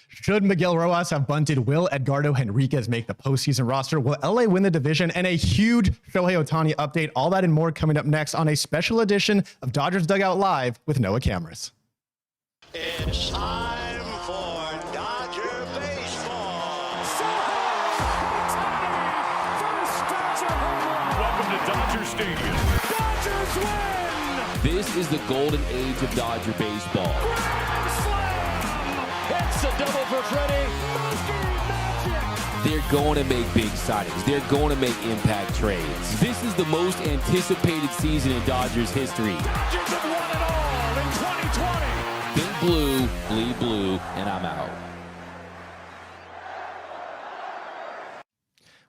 Should Miguel Rojas have bunted? Will Edgardo Henriquez make the postseason roster? Will LA win the division? And a huge Shohei Otani update. All that and more coming up next on a special edition of Dodgers Dugout Live with Noah Camras. It's time for Dodger baseball. Welcome to Dodger Stadium. Dodgers win! This is the golden age of Dodger baseball. Grand slam! It's a double for Freddie. Magic! They're going to make big signings. They're going to make impact trades. This is the most anticipated season in Dodgers history. Dodgers have won it all in 2020. Think blue, bleed blue, and I'm out.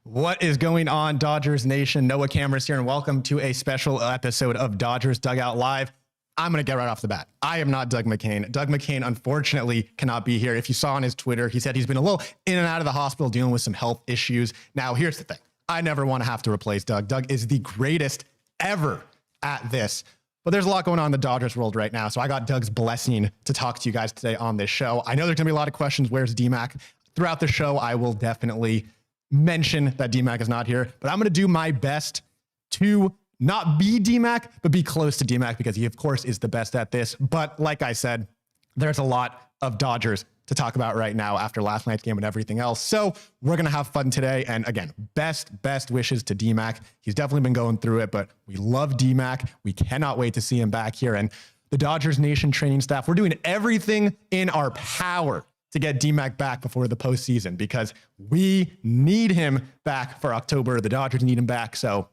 What is going on, Dodgers Nation? Noah Camras here, and welcome to a special episode of Dodgers Dugout Live. I'm going to get right off the bat. I am not Doug McCain. Doug McCain, unfortunately, cannot be here. If you saw on his Twitter, he said he's been a little in and out of the hospital dealing with some health issues. Now, here's the thing. I never want to have to replace Doug. Doug is the greatest ever at this. But there's a lot going on in the Dodgers world right now, so I got Doug's blessing to talk to you guys today on this show. I know there's going to be a lot of questions. Where's DMac? Throughout the show, I will definitely mention that DMac is not here, but I'm going to do my best to not be DMac, but be close to DMac because he, of course, is the best at this. But like I said, there's a lot of Dodgers to talk about right now after last night's game and everything else. So we're going to have fun today. And again, best wishes to DMac. He's definitely been going through it, but we love DMac. We cannot wait to see him back here. And the Dodgers Nation training staff, we're doing everything in our power to get DMac back before the postseason because we need him back for October. The Dodgers need him back. So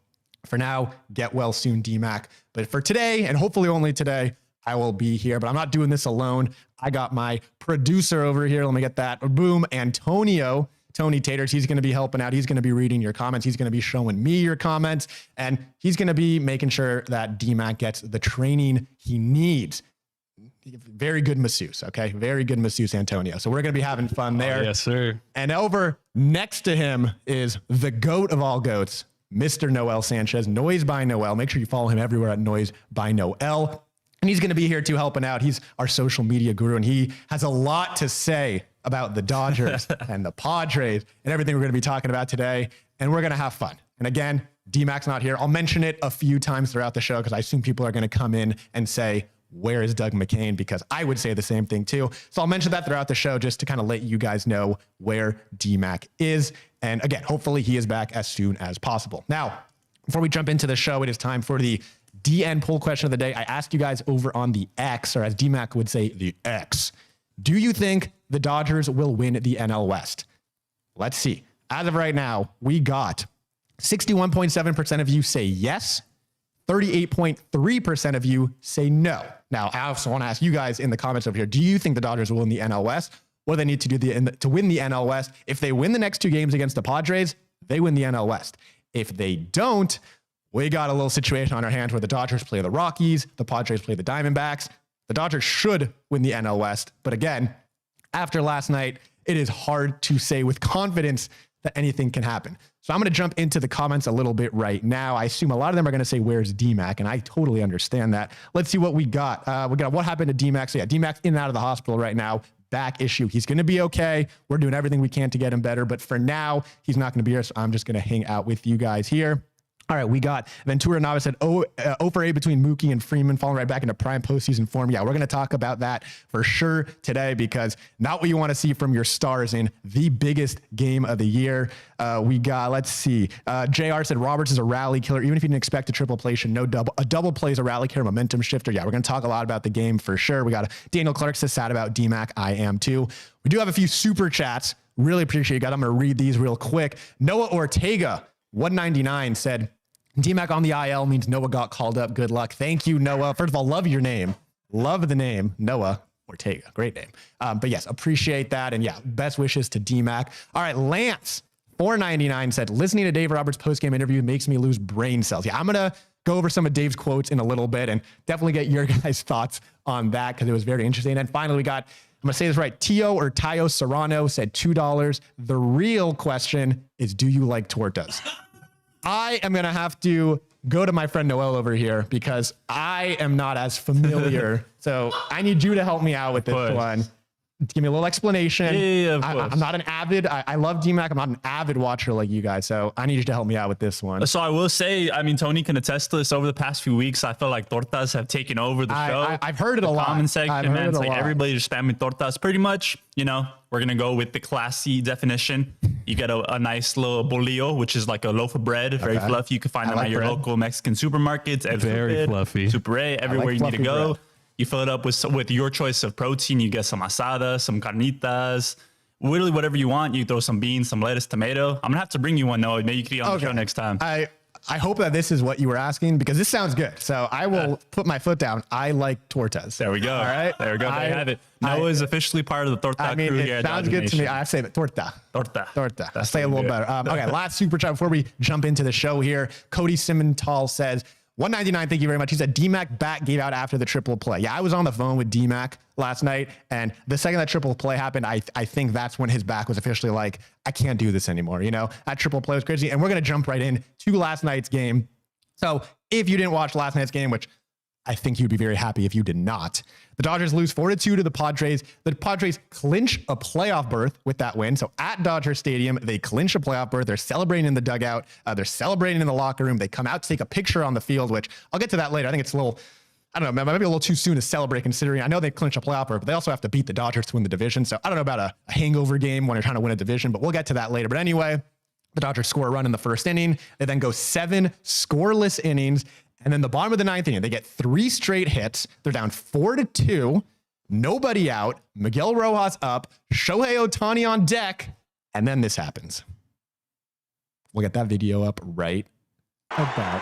for now, get well soon, DMac. But for today, and hopefully only today, I will be here. But I'm not doing this alone. I got my producer over here. Let me get that. Boom. Antonio, Tony Taters. He's going to be helping out. He's going to be reading your comments. He's going to be showing me your comments. And he's going to be making sure that DMac gets the training he needs. Very good masseuse, okay? Very good masseuse, Antonio. So we're going to be having fun there. Yes, sir. And over next to him is the GOAT of all GOATs, Mr. Noel Sanchez, Noise by Noel. Make sure you follow him everywhere at Noise by Noel. And he's going to be here too, helping out. He's our social media guru, and he has a lot to say about the Dodgers and the Padres and everything we're going to be talking about today. And we're going to have fun. And again, DMac's not here. I'll mention it a few times throughout the show because I assume people are going to come in and say, where is Doug McCain? Because I would say the same thing too. So I'll mention that throughout the show just to kind of let you guys know where DMac is. And again, hopefully he is back as soon as possible. Now, before we jump into the show, it is time for the DN poll question of the day. I asked you guys over on the X, or as DMac would say, the X. Do you think the Dodgers will win the NL West? Let's see. As of right now, we got 61.7% of you say yes. 38.3% of you say no. Now, I also want to ask you guys in the comments over here, do you think the Dodgers will win the NL West? What do they need to do to win the NL West? If they win the next two games against the Padres, they win the NL West. If they don't, we got a little situation on our hands where the Dodgers play the Rockies, the Padres play the Diamondbacks. The Dodgers should win the NL West. But again, after last night, it is hard to say with confidence that anything can happen. So I'm going to jump into the comments a little bit right now. I assume a lot of them are going to say, where's DMac? And I totally understand that. Let's see what we got. We got what happened to DMac. So yeah, DMac's in and out of the hospital right now. Back issue. He's going to be okay. We're doing everything we can to get him better. But for now, he's not going to be here. So I'm just going to hang out with you guys here. All right, we got Ventura Nava said, 0 for 8 between Mookie and Freeman, falling right back into prime postseason form. Yeah, we're going to talk about that for sure today because not what you want to see from your stars in the biggest game of the year. We got, let's see, JR said Roberts is a rally killer. Even if you didn't expect a triple play, should no double. A double play is a rally killer, momentum shifter. Yeah, we're going to talk a lot about the game for sure. We got Daniel Clark says sad about DMac. I am too. We do have a few super chats. Really appreciate you guys. I'm going to read these real quick. Noah Ortega, 199 said, DMac on the IL means Noah got called up. Good luck. Thank you, Noah. First of all, love your name. Love the name, Noah Ortega. Great name. But yes, appreciate that. And yeah, best wishes to DMac. All right, Lance, 499 said, listening to Dave Roberts' postgame interview makes me lose brain cells. Yeah, I'm going to go over some of Dave's quotes in a little bit and definitely get your guys' thoughts on that because it was very interesting. And finally, we got, I'm going to say this right, Tayo Serrano said $2. The real question is, do you like tortas? I am going to have to go to my friend Noel over here because I am not as familiar. So I need you to help me out with this one. Give me a little explanation. Yeah, of course. I'm not an avid. I love DMac. I'm not an avid watcher like you guys, so I need you to help me out with this one. So I will say, I mean, Tony can attest to this. Over the past few weeks, I feel like tortas have taken over the show. I've heard it a lot. Comment section, man. It's like everybody's just spamming tortas. Pretty much, you know, we're gonna go with the classy definition. You get a nice little bolillo, which is like a loaf of bread, very fluffy. You can find them at your local Mexican supermarkets. Very fluffy. Super A, everywhere you need to go. Bread. You fill it up with your choice of protein. You get some asada, some carnitas, literally whatever you want. You throw some beans, some lettuce, tomato. I'm gonna have to bring you one though. Maybe you could be on the show next time. I hope that this is what you were asking because this sounds good. So I will put my foot down. I like tortas. There we go. All right. There we go. There you have it. Noah is officially part of the torta crew here. It sounds good to me. I have to say that torta. I say it a little better. Okay. Last super chat before we jump into the show here. Cody Simontal says, 199, thank you very much. He said DMac bat gave out after the triple play. Yeah, I was on the phone with DMac last night, and the second that triple play happened, I think that's when his back was officially like, I can't do this anymore. You know, that triple play was crazy. And we're going to jump right in to last night's game. So if you didn't watch last night's game, which I think you'd be very happy if you did not, the Dodgers lose 4-2 to the Padres. The Padres clinch a playoff berth with that win. So at Dodger Stadium, they clinch a playoff berth. They're celebrating in the dugout. They're celebrating in the locker room. They come out to take a picture on the field, which I'll get to that later. I think it's a little, I don't know, maybe a little too soon to celebrate considering I know they clinch a playoff berth, but they also have to beat the Dodgers to win the division. So I don't know about a hangover game when you're trying to win a division, but we'll get to that later. But anyway, the Dodgers score a run in the first inning. They then go 7 scoreless innings. And then the bottom of the 9th inning, they get 3 straight hits. They're down 4-2, nobody out, Miguel Rojas up, Shohei Otani on deck, and then this happens. We'll get that video up right about.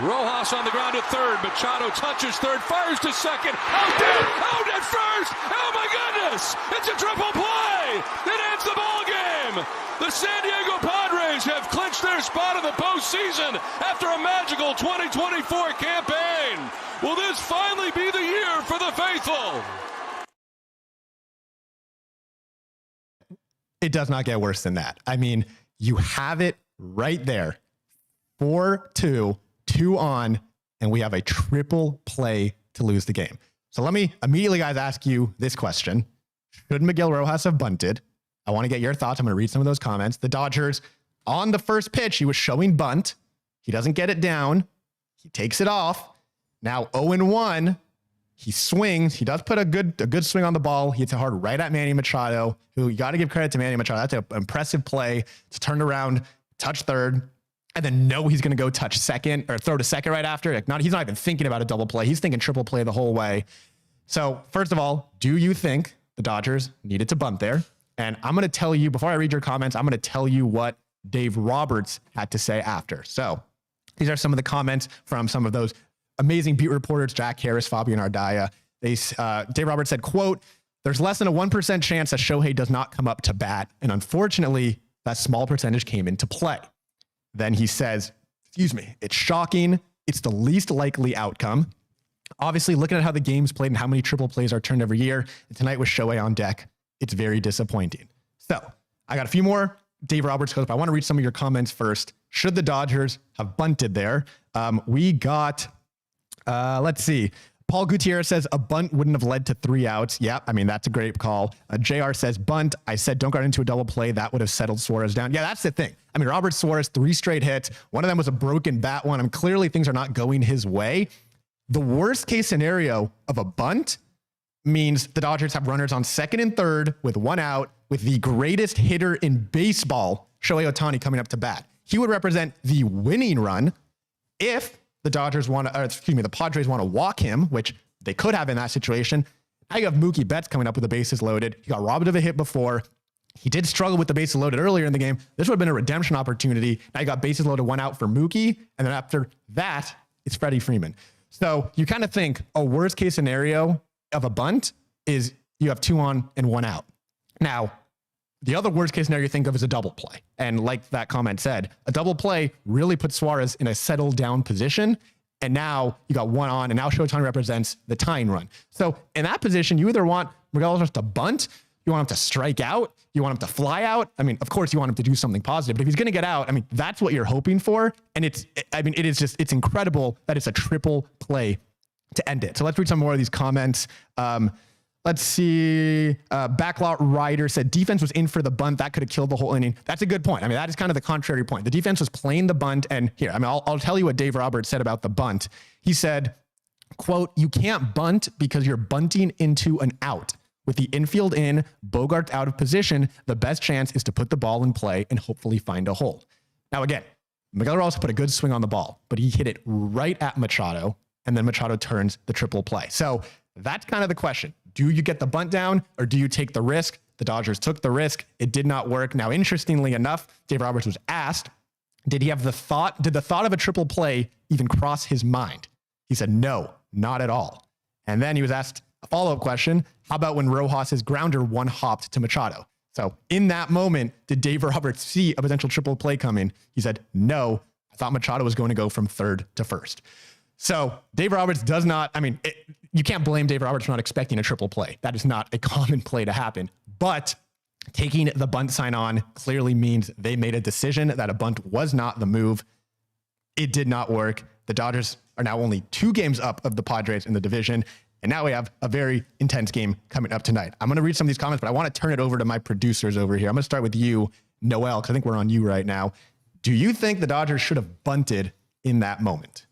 Rojas on the ground at third. Machado touches third, fires to second. Out at first. Oh my goodness! It's a triple play. It ends the ball game. The San Diego Padres have clinched their spot in the postseason after a magical 2024 campaign. Will this finally be the year for the faithful? It does not get worse than that. I mean, you have it right there. 4-2. 2 on, and we have a triple play to lose the game. So let me immediately, guys, ask you this question. Should Miguel Rojas have bunted? I want to get your thoughts. I'm going to read some of those comments. The Dodgers, on the first pitch, he was showing bunt. He doesn't get it down. He takes it off. Now 0-1. He swings. He does put a good swing on the ball. He hits it hard right at Manny Machado, who you got to give credit to Manny Machado. That's an impressive play to turn around, touch third, and then know he's going to go touch second or throw to second right after. Like he's not even thinking about a double play. He's thinking triple play the whole way. So first of all, do you think the Dodgers needed to bunt there? And I'm going to tell you, before I read your comments, I'm going to tell you what Dave Roberts had to say after. So these are some of the comments from some of those amazing beat reporters, Jack Harris, Fabian Ardaya. Dave Roberts said, quote, "There's less than a 1% chance that Shohei does not come up to bat. And unfortunately, that small percentage came into play." Then he says, "It's shocking. It's the least likely outcome. Obviously, looking at how the game's played and how many triple plays are turned every year, and tonight with Shohei on deck, it's very disappointing." So I got a few more Dave Roberts quotes, but I want to read some of your comments first. Should the Dodgers have bunted there? We got, let's see. Paul Gutierrez says a bunt wouldn't have led to 3 outs. Yeah, I mean, that's a great call. JR says bunt. I said don't go into a double play. That would have settled Suarez down. Yeah, that's the thing. I mean, Robert Suarez, 3 straight hits. One of them was a broken bat one. I mean, clearly things are not going his way. The worst case scenario of a bunt means the Dodgers have runners on second and third with 1 out with the greatest hitter in baseball, Shohei Otani, coming up to bat. He would represent the winning run if the Padres want to walk him, which they could have in that situation. Now you have Mookie Betts coming up with the bases loaded. He got robbed of a hit before. He did struggle with the bases loaded earlier in the game. This would have been a redemption opportunity. Now you got bases loaded, 1 out for Mookie. And then after that, it's Freddie Freeman. So you kind of think a worst case scenario of a bunt is you have 2 on and 1 out. Now, the other worst case scenario you think of is a double play. And like that comment said, a double play really puts Suarez in a settled down position. And now you got 1 on, and now Shohei Otani represents the tying run. So in that position, you either want Miguel Rojas to bunt, you want him to strike out, you want him to fly out. I mean, of course you want him to do something positive, but if he's going to get out, I mean, that's what you're hoping for. And it's incredible that it's a triple play to end it. So let's read some more of these comments. Let's see. Backlot Rider said defense was in for the bunt. That could have killed the whole inning. That's a good point. I mean, that is kind of the contrary point. The defense was playing the bunt. And here, I mean, I'll tell you what Dave Roberts said about the bunt. He said, quote, "You can't bunt because you're bunting into an out. With the infield in, Bogart's out of position, the best chance is to put the ball in play and hopefully find a hole." Now, again, Miguel Rojas put a good swing on the ball, but he hit it right at Machado, and then Machado turns the triple play. So that's kind of the question. Do you get the bunt down or do you take the risk? The Dodgers took the risk. It did not work. Now, interestingly enough, Dave Roberts was asked, did the thought of a triple play even cross his mind? He said, no, not at all. And then he was asked a follow-up question. How about when Rojas's grounder one-hopped to Machado? So in that moment, did Dave Roberts see a potential triple play coming? He said, no, I thought Machado was going to go from third to first. So Dave Roberts does not, I mean, you can't blame Dave Roberts for not expecting a triple play. That is not a common play to happen. But taking the bunt sign on clearly means they made a decision that a bunt was not the move. It did not work. The Dodgers are now only 2 games up of the Padres in the division. And now we have a very intense game coming up tonight. I'm going to read some of these comments, but I want to turn it over to my producers over here. I'm going to start with you, Noel, because I think we're on you right now. Do you think the Dodgers should have bunted in that moment?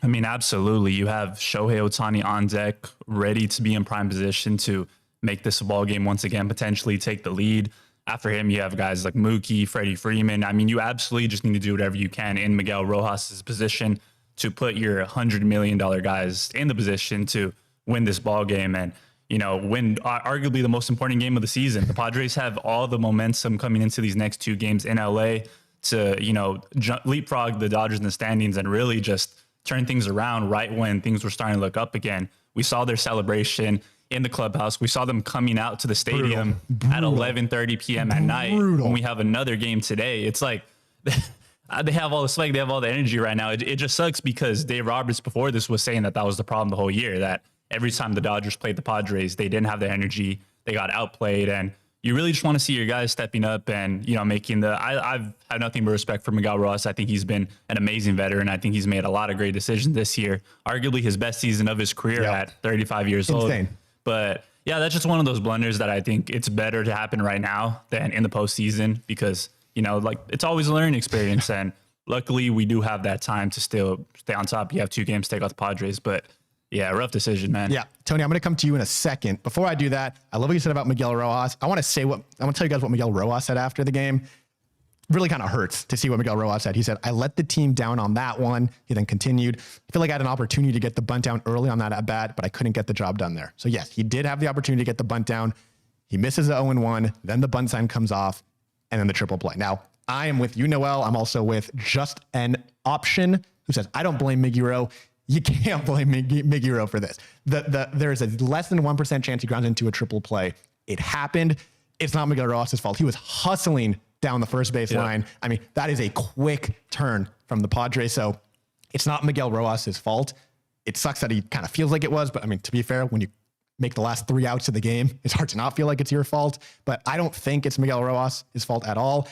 I mean, absolutely. You have Shohei Otani on deck, ready to be in prime position to make this a ball game once again, potentially take the lead. After him, you have guys like Mookie, Freddie Freeman. I mean, you absolutely just need to do whatever you can in Miguel Rojas' position to put your $100 million guys in the position to win this ball game and, you know, win arguably the most important game of the season. The Padres have all the momentum coming into these next 2 games in LA to, you know, leapfrog the Dodgers in the standings and really just turn things around right when things were starting to look up again. We saw their celebration in the clubhouse. We saw them coming out to the stadium at 11:30 p.m. at night. When we have another game today, it's like they have all the swag, they have all the energy right now. It just sucks because Dave Roberts before this was saying that was the problem the whole year, that every time the Dodgers played the Padres, they didn't have the energy, they got outplayed, and you really just want to see your guys stepping up and, you know, making I've had nothing but respect for Miguel Rojas. I think he's been an amazing veteran. I think he's made a lot of great decisions this year, arguably his best season of his career at 35 years old. But yeah, that's just one of those blunders that I think it's better to happen right now than in the postseason because, you know, like it's always a learning experience. And luckily we do have that time to still stay on top. You have 2 games to take out the Padres, but yeah, rough decision, man. Yeah. Tony, I'm going to come to you in a second. Before I do that, I love what you said about Miguel Rojas. I want to tell you guys what Miguel Rojas said after the game. Really kind of hurts to see what Miguel Rojas said. He said, I let the team down on that one. He then continued, I feel like I had an opportunity to get the bunt down early on that at bat, but I couldn't get the job done there. So yes, he did have the opportunity to get the bunt down. He misses the 0-1, then the bunt sign comes off, and then the triple play. Now, I am with you, Noel. I'm also with Just an Option, who says, I don't blame Miggy Rowe. You can't blame Miggy Rowe for this. There is a less than 1% chance he grounds into a triple play. It happened. It's not Miguel Rojas' fault. He was hustling down the first base line. I mean, that is a quick turn from the Padres. So it's not Miguel Rojas' fault. It sucks that he kind of feels like it was, but I mean, to be fair, when you make the last 3 outs of the game, it's hard to not feel like it's your fault, but I don't think it's Miguel Rojas' fault at all.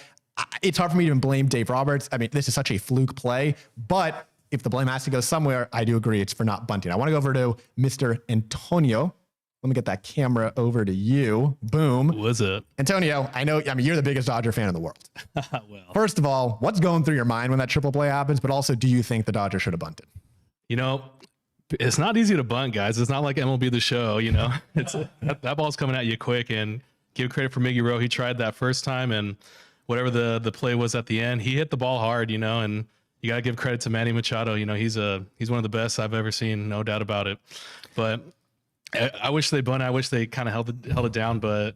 It's hard for me to blame Dave Roberts. I mean, this is such a fluke play, but if the blame has to go somewhere, I do agree it's for not bunting. I want to go over to Mr. Antonio. Let me get that camera over to you. Boom. What's up? Antonio, I mean, you're the biggest Dodger fan in the world. Well, first of all, what's going through your mind when that triple play happens? But also, do you think the Dodgers should have bunted? You know, it's not easy to bunt, guys. It's not like MLB The Show, you know. It's that ball's coming at you quick, and give credit for Miggy Rowe. He tried that first time, and whatever the play was at the end, he hit the ball hard, you know, and you got to give credit to Manny Machado. You know, he's one of the best I've ever seen, no doubt about it. But I wish they bunted. I wish they kind of held it down, but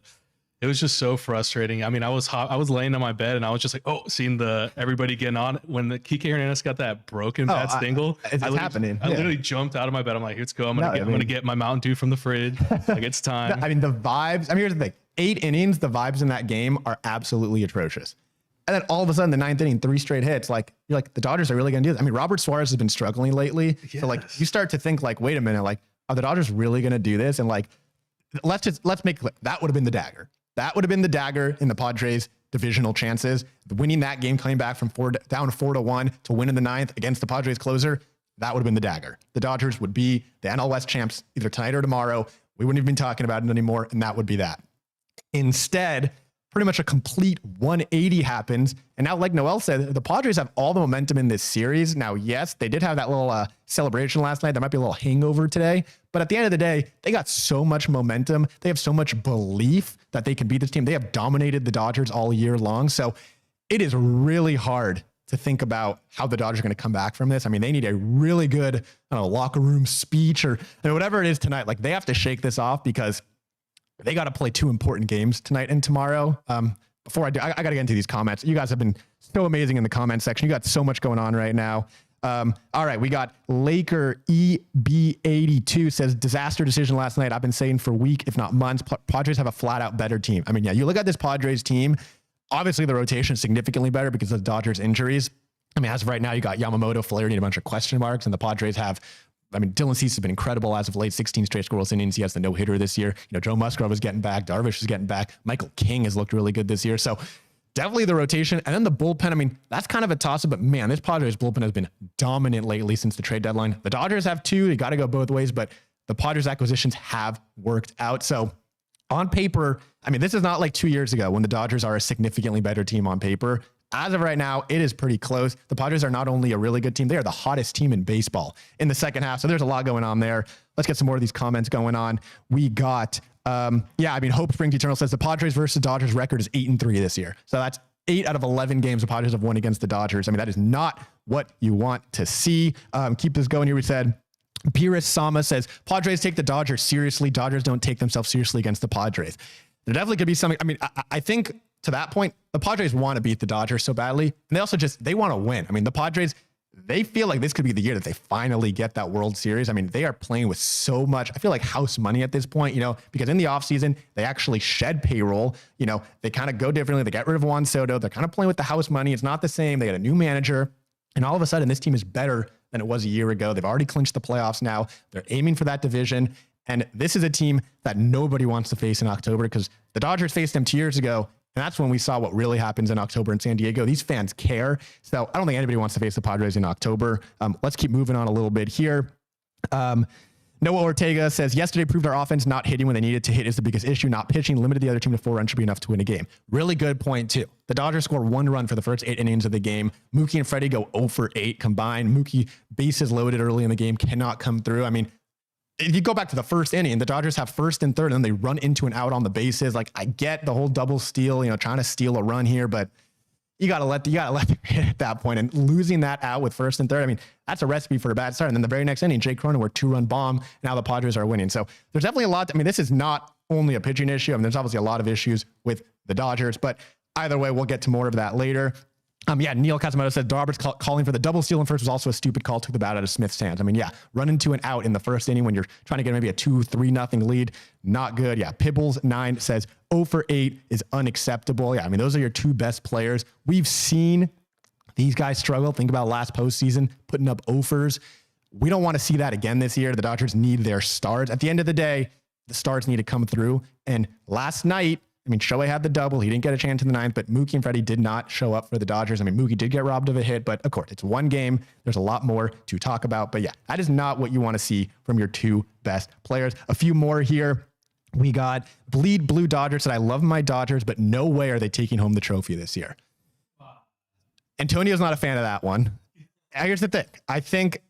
it was just so frustrating. I mean, I was laying on my bed and I was just like, seeing everybody getting on when the Kike Hernandez got that broken bat single. It's happening. I literally jumped out of my bed. I'm like, let's go. I'm gonna get my Mountain Dew from the fridge. Like, it's time. I mean, the vibes. I mean, here's the thing: 8 innings, the vibes in that game are absolutely atrocious. And then all of a sudden, the 9th inning, 3 straight hits. Like, you're like, the Dodgers are really going to do this. I mean, Robert Suarez has been struggling lately. Yes. So like, you start to think like, wait a minute, like, are the Dodgers really going to do this? And like, let's make it clear. That would have been the dagger. That would have been the dagger in the Padres' divisional chances. Winning that game, coming back from down 4-1 to win in the 9th against the Padres closer, that would have been the dagger. The Dodgers would be the NL West champs either tonight or tomorrow. we wouldn't even be talking about it anymore, and that would be that. Instead, pretty much a complete 180 happens. And now, like Noel said, the Padres have all the momentum in this series. Now, yes, they did have that little celebration last night. There might be a little hangover today. But at the end of the day, they got so much momentum. They have so much belief that they can beat this team. They have dominated the Dodgers all year long. So it is really hard to think about how the Dodgers are going to come back from this. I mean, they need a really good, I don't know, locker room speech or whatever it is tonight. Like, they have to shake this off because they got to play 2 important games tonight and tomorrow. Before I do, I got to get into these comments. You guys have been so amazing in the comment section. You got so much going on right now. All right, we got Laker EB82 says, disaster decision last night. I've been saying for a week, if not months, Padres have a flat out better team. I mean, yeah, you look at this Padres team, obviously the rotation is significantly better because of the Dodgers injuries. I mean, as of right now, you got Yamamoto, Flaherty, and a bunch of question marks, and the Padres have, I mean, Dylan Cease has been incredible as of late, 16 straight scoreless innings. He has the no-hitter this year. You know, Joe Musgrove is getting back. Darvish is getting back. Michael King has looked really good this year. So definitely the rotation. And then the bullpen, I mean, that's kind of a toss-up, but man, this Padres bullpen has been dominant lately since the trade deadline. The Dodgers have too. You got to go both ways, but the Padres acquisitions have worked out. So on paper, I mean, this is not like 2 years ago when the Dodgers are a significantly better team on paper. As of right now, it is pretty close. The Padres are not only a really good team, they are the hottest team in baseball in the second half. So there's a lot going on there. Let's get some more of these comments going on. We got, Hope Springs Eternal says the Padres versus Dodgers record is 8-3 this year. So that's 8 out of 11 games the Padres have won against the Dodgers. I mean, that is not what you want to see. Keep this going here. We said, Pyrrhus Sama says, Padres take the Dodgers seriously. Dodgers don't take themselves seriously against the Padres. There definitely could be something. I mean, I think to that point, the Padres want to beat the Dodgers so badly. And they also they want to win. I mean, the Padres, they feel like this could be the year that they finally get that World Series. I mean, they are playing with so much, I feel like, house money at this point, you know, because in the offseason, they actually shed payroll. You know, they kind of go differently. They get rid of Juan Soto. They're kind of playing with the house money. It's not the same. They got a new manager. And all of a sudden, this team is better than it was a year ago. They've already clinched the playoffs now. They're aiming for that division. And this is a team that nobody wants to face in October because the Dodgers faced them 2 years ago. And that's when we saw what really happens in October in San Diego. These fans care. So I don't think anybody wants to face the Padres in October. Let's keep moving on a little bit here. Noah Ortega says, yesterday proved our offense not hitting when they needed to hit is the biggest issue. Not pitching, limited the other team to 4 runs should be enough to win a game. Really good point, too. The Dodgers score 1 run for the first 8 innings of the game. Mookie and Freddie go 0 for 8 combined. Mookie, bases loaded early in the game, cannot come through. I mean, if you go back to the first inning, the Dodgers have first and third, and then they run into an out on the bases. Like, I get the whole double steal, you know, trying to steal a run here, but you gotta let them hit at that point. And losing that out with first and third, I mean, that's a recipe for a bad start. And then the very next inning, Jake Cronenworth 2-run bomb. Now the Padres are winning. So there's definitely a lot. I mean, this is not only a pitching issue. I mean, there's obviously a lot of issues with the Dodgers, but either way, we'll get to more of that later. Neil Casamoto said Darvish calling for the double steal in first was also a stupid call, took the bat out of Smith's hands. I mean, yeah, run into an out in the first inning when you're trying to get maybe a 2-3-0 lead. Not good. Yeah. Pibbles9 says 0 for 8 is unacceptable. Yeah. I mean, those are your 2 best players. We've seen these guys struggle. Think about last postseason, putting up 0-fers. We don't want to see that again this year. The Dodgers need their stars. At the end of the day, the stars need to come through. And last night, I mean, Shohei had the double. He didn't get a chance in the 9th, but Mookie and Freddie did not show up for the Dodgers. I mean, Mookie did get robbed of a hit, but of course, it's one game. There's a lot more to talk about. But yeah, that is not what you want to see from your 2 best players. A few more here. We got Bleed Blue Dodgers said, I love my Dodgers, but no way are they taking home the trophy this year. Antonio's not a fan of that one. Here's the thing. I think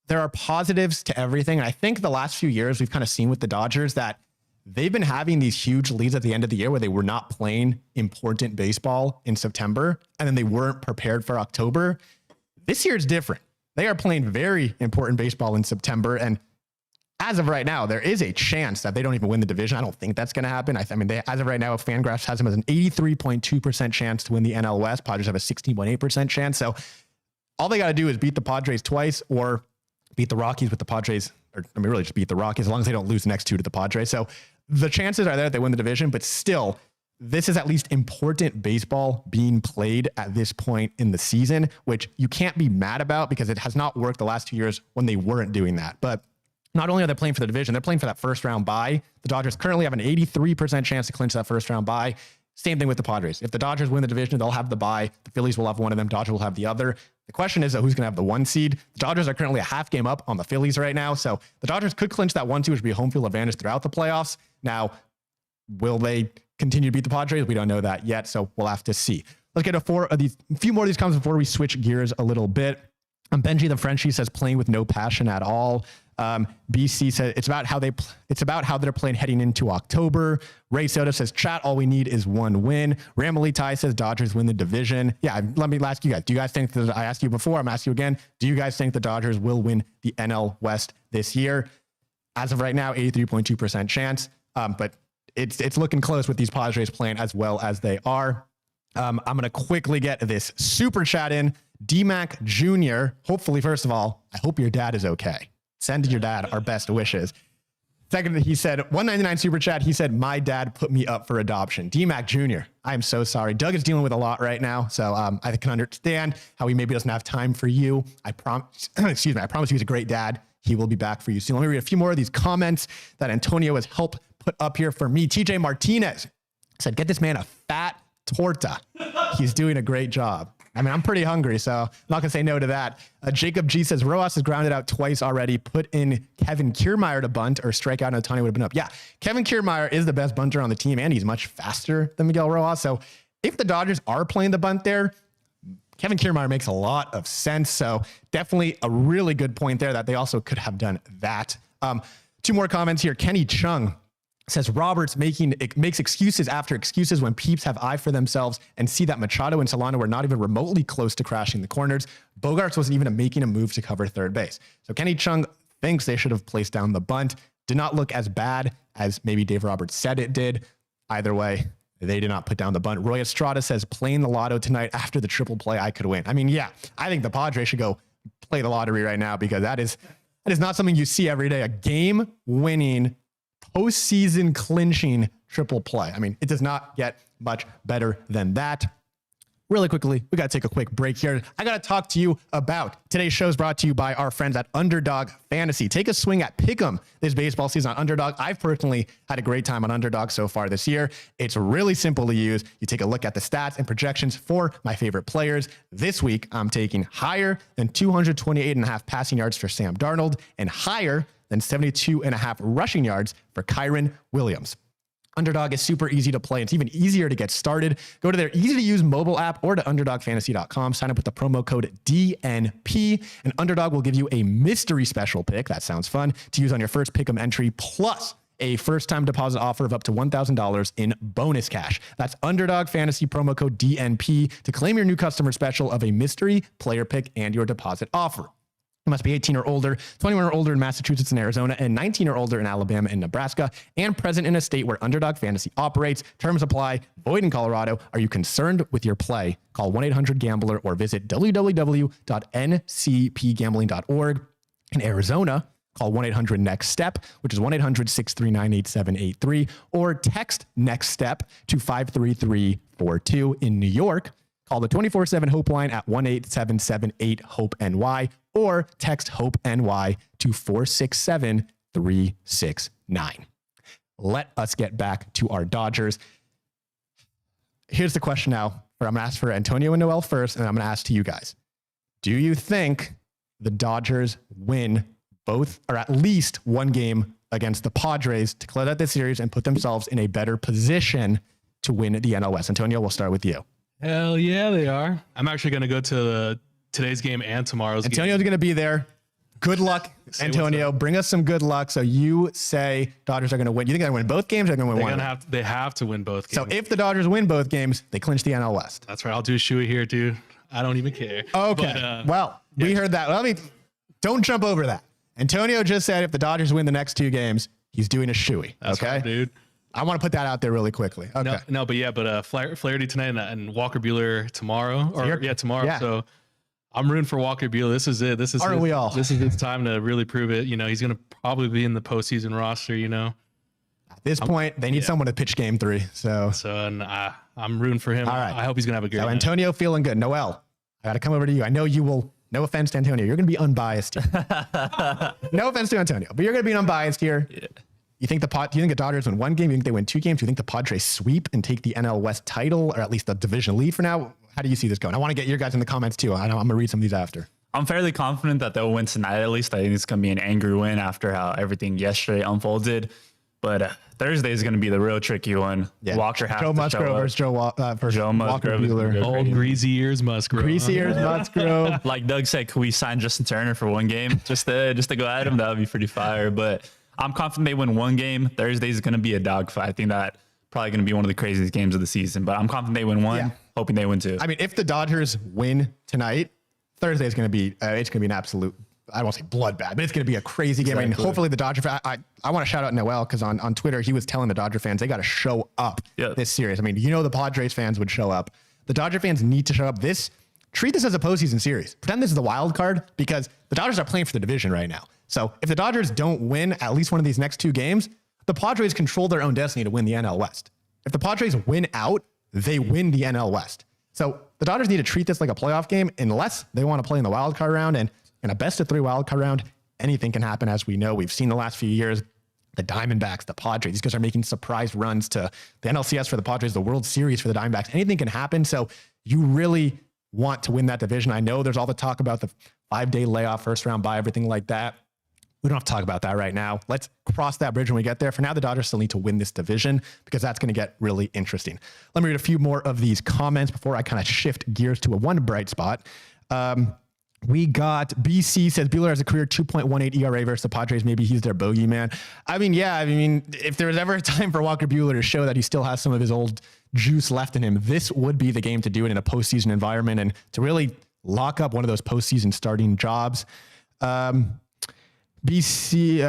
there are positives to everything. And I think the last few years we've kind of seen with the Dodgers that they've been having these huge leads at the end of the year where they were not playing important baseball in September, and then they weren't prepared for October. This year is different. They are playing very important baseball in September, and as of right now, there is a chance that they don't even win the division. I don't think that's going to happen. I mean, as of right now, Fangraphs has them as an 83.2% chance to win the NL West. Padres have a 16.8% chance. So all they got to do is beat the Padres twice or beat the Rockies with the Padres, or I mean, really just beat the Rockies as long as they don't lose the next 2 to the Padres. So the chances are there that they win the division, but still, this is at least important baseball being played at this point in the season, which you can't be mad about because it has not worked the last 2 years when they weren't doing that. But not only are they playing for the division, they're playing for that first round bye. The Dodgers currently have an 83% chance to clinch that first round bye. Same thing with the Padres. If the Dodgers win the division, they'll have the bye. The Phillies will have one of them. Dodgers will have the other. The question is, who's going to have the 1 seed? The Dodgers are currently a half game up on the Phillies right now. So the Dodgers could clinch that 1-2, which would be a home field advantage throughout the playoffs. Now, will they continue to beat the Padres? We don't know that yet. So we'll have to see. Let's get a few more of these comments before we switch gears a little bit. Benji the Frenchie says playing with no passion at all. BC said it's about how they're playing heading into October. Ray Soda says chat, all we need is 1 win. Ramily Ty says Dodgers win the division. Yeah, let me ask you guys. Do you guys think that I asked you before? I'm asking you again. Do you guys think the Dodgers will win the NL West this year? As of right now, 83.2% chance. But it's looking close with these Padres playing as well as they are. I'm going to quickly get this super chat in. DMac Jr. Hopefully, first of all, I hope your dad is okay. Send your dad our best wishes. Second, he said, 199 super chat. He said, my dad put me up for adoption. DMac Jr. I am so sorry. Doug is dealing with a lot right now. So I can understand how he maybe doesn't have time for you. I promise, excuse me. I promise he's a great dad. He will be back for you soon. Let me read a few more of these comments that Antonio has helped put up here for me. TJ Martinez said, get this man a fat torta. He's doing a great job. I mean, I'm pretty hungry, so I'm not going to say no to that. Jacob G says, Rojas has grounded out twice already. Put in Kevin Kiermaier to bunt or strike out, and Ohtani would have been up. Yeah, Kevin Kiermaier is the best bunter on the team, and he's much faster than Miguel Rojas. So if the Dodgers are playing the bunt there, Kevin Kiermaier makes a lot of sense. So definitely a really good point there that they also could have done that. 2 more comments here. Kenny Chung says Roberts makes excuses after excuses when peeps have eye for themselves and see that Machado and Solano were not even remotely close to crashing the corners. Bogarts wasn't even making a move to cover third base. So Kenny Chung thinks they should have placed down the bunt. Did not look as bad as maybe Dave Roberts said it did. Either way, they did not put down the bunt. Roy Estrada says playing the lotto tonight after the triple play, I could win. I mean, yeah, I think the Padres should go play the lottery right now because that is not something you see every day. A game-winning, postseason clinching triple play. I mean, it does not get much better than that. Really quickly, we got to take a quick break here. I got to talk to you about today's show is brought to you by our friends at Underdog Fantasy. Take a swing at Pick'em this baseball season on Underdog. I've personally had a great time on Underdog so far this year. It's really simple to use. You take a look at the stats and projections for my favorite players. This week, I'm taking higher than 228.5 passing yards for Sam Darnold and higher than 72.5 rushing yards for Kyron Williams. Underdog is super easy to play. It's even easier to get started. Go to their easy-to-use mobile app or to underdogfantasy.com. Sign up with the promo code DNP, and Underdog will give you a mystery special pick. That sounds fun to use on your first Pick'em entry, plus a first-time deposit offer of up to $1,000 in bonus cash. That's Underdog Fantasy promo code DNP to claim your new customer special of a mystery player pick and your deposit offer. You must be 18 or older, 21 or older in Massachusetts and Arizona, and 19 or older in Alabama and Nebraska, and present in a state where Underdog Fantasy operates. Terms apply. Void in Colorado. Are you concerned with your play? Call 1-800-GAMBLER or visit www.ncpgambling.org. In Arizona, call 1-800-NEXT-STEP, which is 1-800-639-8783, or text NEXT STEP to 53342. In New York, call the 24/7 Hope line at 1-877-8-HOPE-NY or text HOPE-NY to 467-369. Let us get back to our Dodgers. Here's the question now. I'm going to ask for Antonio and Noel first, and I'm going to ask to you guys. Do you think the Dodgers win both or at least one game against the Padres to close out this series and put themselves in a better position to win the NL West? Antonio, we'll start with you. Hell yeah, they are. I'm actually going to go to today's game and tomorrow's game. Antonio's going to be there. Good luck, Antonio. Bring us some good luck. So you say Dodgers are going to win. You think they're going to win both games or they're going to win one? They have to win both games. So if the Dodgers win both games, they clinch the NL West. That's right. I'll do a shoey here, dude. I don't even care. Okay. But, we heard that. Well, don't jump over that. Antonio just said if the Dodgers win the next 2 games, he's doing a shoey. That's okay, right, dude. I want to put that out there really quickly. Okay. But Flaherty tonight and Walker Buehler tomorrow. Tomorrow. Yeah. So I'm rooting for Walker Buehler. This is it. This is his time to really prove it. You know, he's going to probably be in the postseason roster, you know. At this point, they need someone to pitch game 3. I'm rooting for him. All right. I hope he's going to have a good night. Antonio feeling good. Noel, I got to come over to you. I know you will. No offense to Antonio. You're going to be unbiased here. No offense to Antonio, but you're going to be unbiased here. Yeah. Do you think the Dodgers win one game? Do you think they win two games? Do you think the Padres sweep and take the NL West title, or at least the division lead for now? How do you see this going? I want to get your guys in the comments too. I'm going to read some of these after. I'm fairly confident that they'll win tonight. At least I think it's going to be an angry win after how everything yesterday unfolded. But Thursday is going to be the real tricky one. Yeah. Walker has Joe to Musgrove show up. versus Joe Walker Musgrove is Buehler. good. Old greasy ears Musgrove. Greasy ears Musgrove. Like Doug said, could we sign Justin Turner for one game just to go at him? That would be pretty fire. But I'm confident they win one game. Thursday is going to be a dogfight. I think that probably going to be one of the craziest games of the season. But I'm confident they win one. Yeah. Hoping they win two. I mean, if the Dodgers win tonight, Thursday is going to be it's going to be an absolute, I won't say bloodbath, but it's going to be a crazy game. Exactly. I mean, hopefully the Dodger I want to shout out Noel because on Twitter he was telling the Dodger fans they got to show up this series. I mean, the Padres fans would show up. The Dodger fans need to show up. Treat this as a postseason series. Pretend this is the wild card because the Dodgers are playing for the division right now. So if the Dodgers don't win at least one of these next two games, the Padres control their own destiny to win the NL West. If the Padres win out, they win the NL West. So the Dodgers need to treat this like a playoff game unless they want to play in the wild card round. And in a best of three wild card round, anything can happen. As we know, we've seen the last few years, the Diamondbacks, the Padres, these guys are making surprise runs to the NLCS for the Padres, the World Series for the Diamondbacks. Anything can happen. So you really want to win that division. I know there's all the talk about the 5-day layoff, first round bye, everything like that. We don't have to talk about that right now. Let's cross that bridge when we get there. For now, the Dodgers still need to win this division because that's going to get really interesting. Let me read a few more of these comments before I kind of shift gears to one bright spot. We got BC says Buehler has a career 2.18 ERA versus the Padres. Maybe he's their bogeyman. I mean, if there was ever a time for Walker Buehler to show that he still has some of his old juice left in him, this would be the game to do it in a postseason environment and to really lock up one of those postseason starting jobs. BC,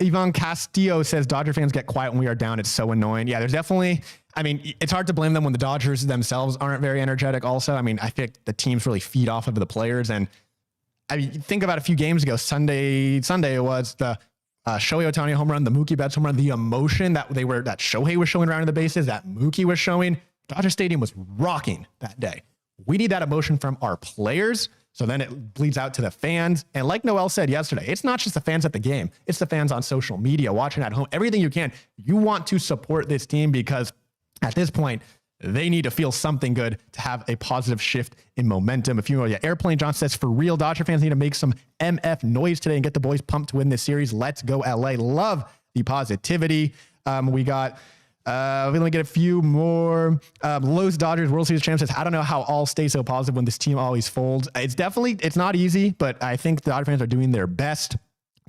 Ivan Castillo says Dodger fans get quiet when we are down. It's so annoying. Yeah, there's definitely, I mean, it's hard to blame them when the Dodgers themselves aren't very energetic also. I mean, I think the teams really feed off of the players. And I mean, think about a few games ago, Sunday it was the Shohei Otani home run, the Mookie Betts home run, the emotion that Shohei was showing around the bases, that Mookie was showing. Dodger Stadium was rocking that day. We need that emotion from our players. So then it bleeds out to the fans. And like Noel said yesterday, it's not just the fans at the game. It's the fans on social media, watching at home, everything you can. You want to support this team because at this point, they need to feel something good to have a positive shift in momentum. If you know, Airplane John says, for real, Dodger fans need to make some MF noise today and get the boys pumped to win this series. Let's go, LA. Love the positivity. We got... let me get a few more. Los Dodgers World Series champs says, I don't know how all stay so positive when this team always folds. It's not easy, but I think the Dodger fans are doing their best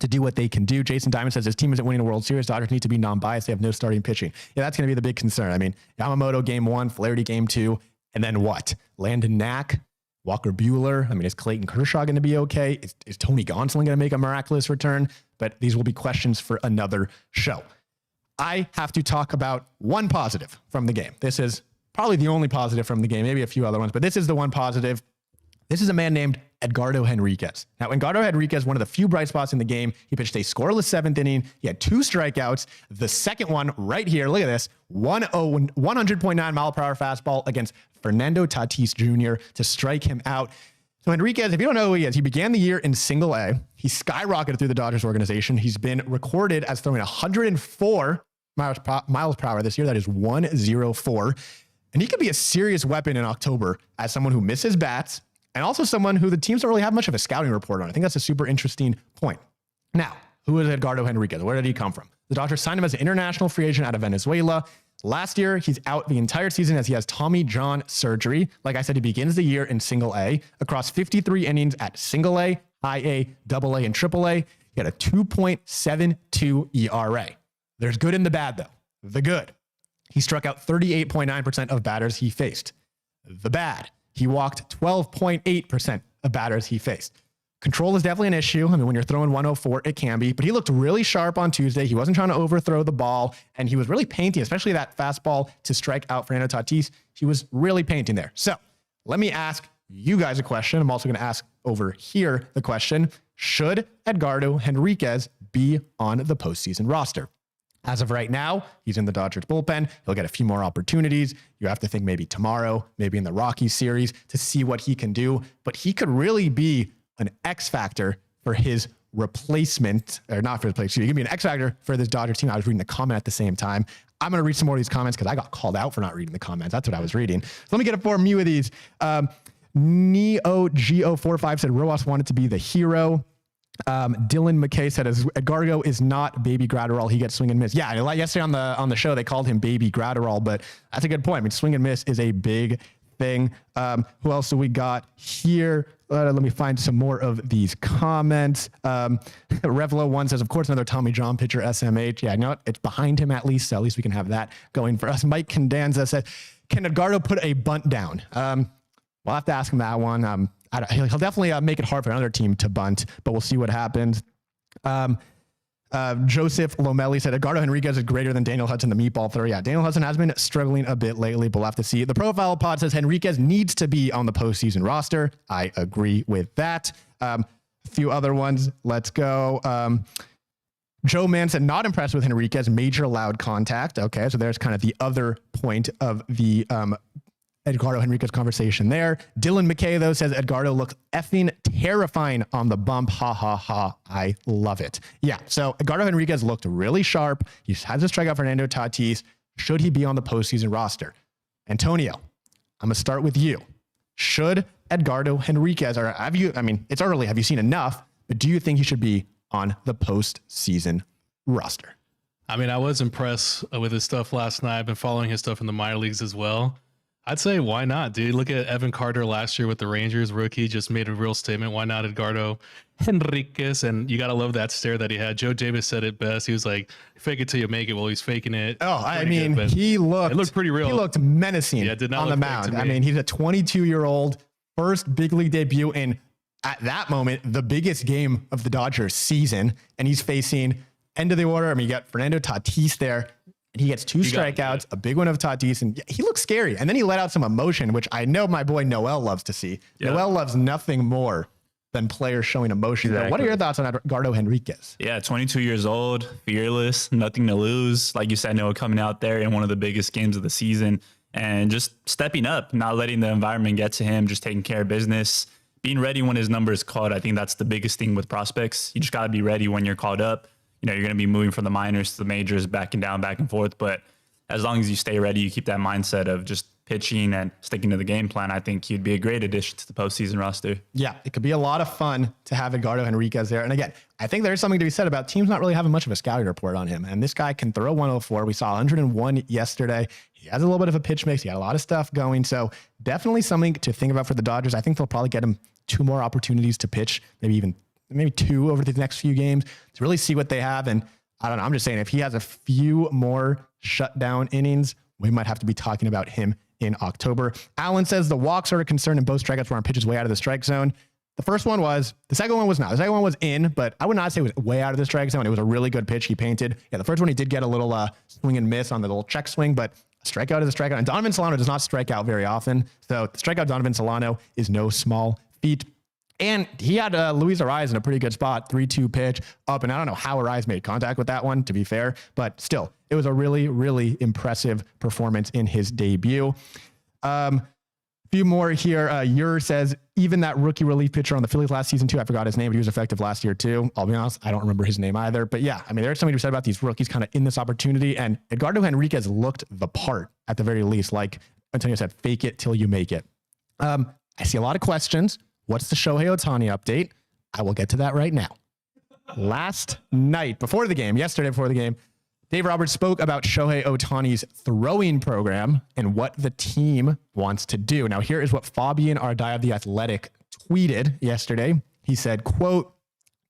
to do what they can do. Jason Diamond says his team isn't winning a World Series. Dodgers need to be non-biased. They have no starting pitching. Yeah, that's going to be the big concern. I mean, Yamamoto game 1, Flaherty game 2, and then what? Landon Knack, Walker Buehler. I mean, is Clayton Kershaw going to be okay? Is Tony Gonsolin going to make a miraculous return? But these will be questions for another show. I have to talk about one positive from the game. This is probably the only positive from the game, maybe a few other ones, but this is the one positive. This is a man named Edgardo Henriquez. Now, Edgardo Henriquez, one of the few bright spots in the game. He pitched a scoreless 7th inning. He had 2 strikeouts. The second one right here, look at this, 100.9 mile per hour fastball against Fernando Tatis Jr. to strike him out. So Henriquez, if you don't know who he is, he began the year in Single A. He skyrocketed through the Dodgers organization. He's been recorded as throwing 104 miles per hour this year. That is 104. And he could be a serious weapon in October as someone who misses bats and also someone who the teams don't really have much of a scouting report on. I think that's a super interesting point. Now, who is Edgardo Henriquez? Where did he come from? The Dodgers signed him as an international free agent out of Venezuela. Last year, he's out the entire season as he has Tommy John surgery. Like I said, he begins the year in Single A across 53 innings at Single A, High A, Double A, and Triple A. He had a 2.72 ERA. There's good in the bad, though. The good. He struck out 38.9% of batters he faced. The bad. He walked 12.8% of batters he faced. Control is definitely an issue. I mean, when you're throwing 104, it can be. But he looked really sharp on Tuesday. He wasn't trying to overthrow the ball. And he was really painting, especially that fastball to strike out Fernando Tatis. He was really painting there. So let me ask you guys a question. I'm also going to ask over here the question, should Edgardo Henriquez be on the postseason roster? As of right now, he's in the Dodgers bullpen. He'll get a few more opportunities. You have to think maybe tomorrow, maybe in the Rockies series to see what he can do. But he could really be an X factor for his replacement, or not for replacement, give me an X factor for this Dodgers team. I was reading the comment at the same time. I'm going to read some more of these comments because I got called out for not reading the comments. That's what I was reading. So let me get a form of these. NeoGo45 said Rojas wanted to be the hero. Dylan McKay said, as Edgardo is not baby Gratterall, he gets swing and miss. Yeah, like yesterday on the show, they called him baby Gratterall, but that's a good point. I mean, swing and miss is a big thing. Who else do we got here? Let me find some more of these comments. Revlo1 says, of course, another Tommy John pitcher, SMH. Yeah, I know it's behind him at least, so at least we can have that going for us. Mike Condanza said, can Edgardo put a bunt down? We'll have to ask him that one. He'll definitely make it hard for another team to bunt, but we'll see what happens. Joseph Lomelli said Edgardo Henriquez is greater than Daniel Hudson, the meatball thrower. Yeah, Daniel Hudson has been struggling a bit lately, but we'll have to see. The Profile Pod says Henriquez needs to be on the postseason roster. I agree with that. A few other ones. Let's go. Joe Mann said not impressed with Henriquez, major loud contact. Okay, so there's kind of the other point of the Edgardo Henriquez conversation there. Dylan McKay, though, says Edgardo looks effing terrifying on the bump. Ha, ha, ha. I love it. Yeah, so Edgardo Henriquez looked really sharp. He has to strike out Fernando Tatis. Should he be on the postseason roster? Antonio, I'm going to start with you. Should Edgardo Henriquez, or have you, I mean, it's early. Have you seen enough? But do you think he should be on the postseason roster? I mean, I was impressed with his stuff last night. I've been following his stuff in the minor leagues as well. I'd say, why not, dude? Look at Evan Carter last year with the Rangers. Rookie just made a real statement. Why not Edgardo Henriquez? And you got to love that stare that he had. Joe Davis said it best. He was like, fake it till you make it. Well, he's faking it. Oh, I mean, good, it looked pretty real. He looked menacing on the mound. I mean, he's a 22-year-old, first big league debut in, at that moment, the biggest game of the Dodgers season. And he's facing end of the order. I mean, you got Fernando Tatis there. He gets two strikeouts, a big one of Tatis, and he looks scary. And then he let out some emotion, which I know my boy Noel loves to see. Yeah. Noel loves nothing more than players showing emotion. Exactly. What are your thoughts on Edgardo Henriquez? Yeah, 22 years old, fearless, nothing to lose. Like you said, Noah coming out there in one of the biggest games of the season and just stepping up, not letting the environment get to him, just taking care of business, being ready when his number is called. I think that's the biggest thing with prospects. You just got to be ready when you're called up. You know, you're going to be moving from the minors to the majors, backing down, back and forth. But as long as you stay ready, you keep that mindset of just pitching and sticking to the game plan, I think he'd be a great addition to the postseason roster. Yeah, it could be a lot of fun to have Edgardo Henriquez there. And again, I think there's something to be said about teams not really having much of a scouting report on him. And this guy can throw 104. We saw 101 yesterday. He has a little bit of a pitch mix. He had a lot of stuff going. So definitely something to think about for the Dodgers. I think they'll probably get him 2 more opportunities to pitch, maybe 2 over the next few games to really see what they have. And I don't know, I'm just saying if he has a few more shutdown innings, we might have to be talking about him in October. Alan says the walks are a concern and both strikeouts were on pitches way out of the strike zone. The first one was, the second one was not. The second one was in, but I would not say it was way out of the strike zone. It was a really good pitch he painted. Yeah, the first one he did get a little swing and miss on the little check swing, but a strikeout is a strikeout. And Donovan Solano does not strike out very often. So the strikeout Donovan Solano is no small feat. And he had Luis Ariz in a pretty good spot, 3-2 pitch up. And I don't know how Ariz made contact with that one, to be fair, but still, it was a really, really impressive performance in his debut. Few more here. Ur says, even that rookie relief pitcher on the Phillies last season too, I forgot his name, but he was effective last year too. I'll be honest, I don't remember his name either. But yeah, I mean, there's something to be said about these rookies kind of in this opportunity. And Edgardo Henriquez looked the part at the very least. Like Antonio said, fake it till you make it. I see a lot of questions. What's the Shohei Otani update? I will get to that right now. Last night, yesterday before the game, Dave Roberts spoke about Shohei Otani's throwing program and what the team wants to do. Now, here is what Fabian Ardai of The Athletic tweeted yesterday. He said, quote,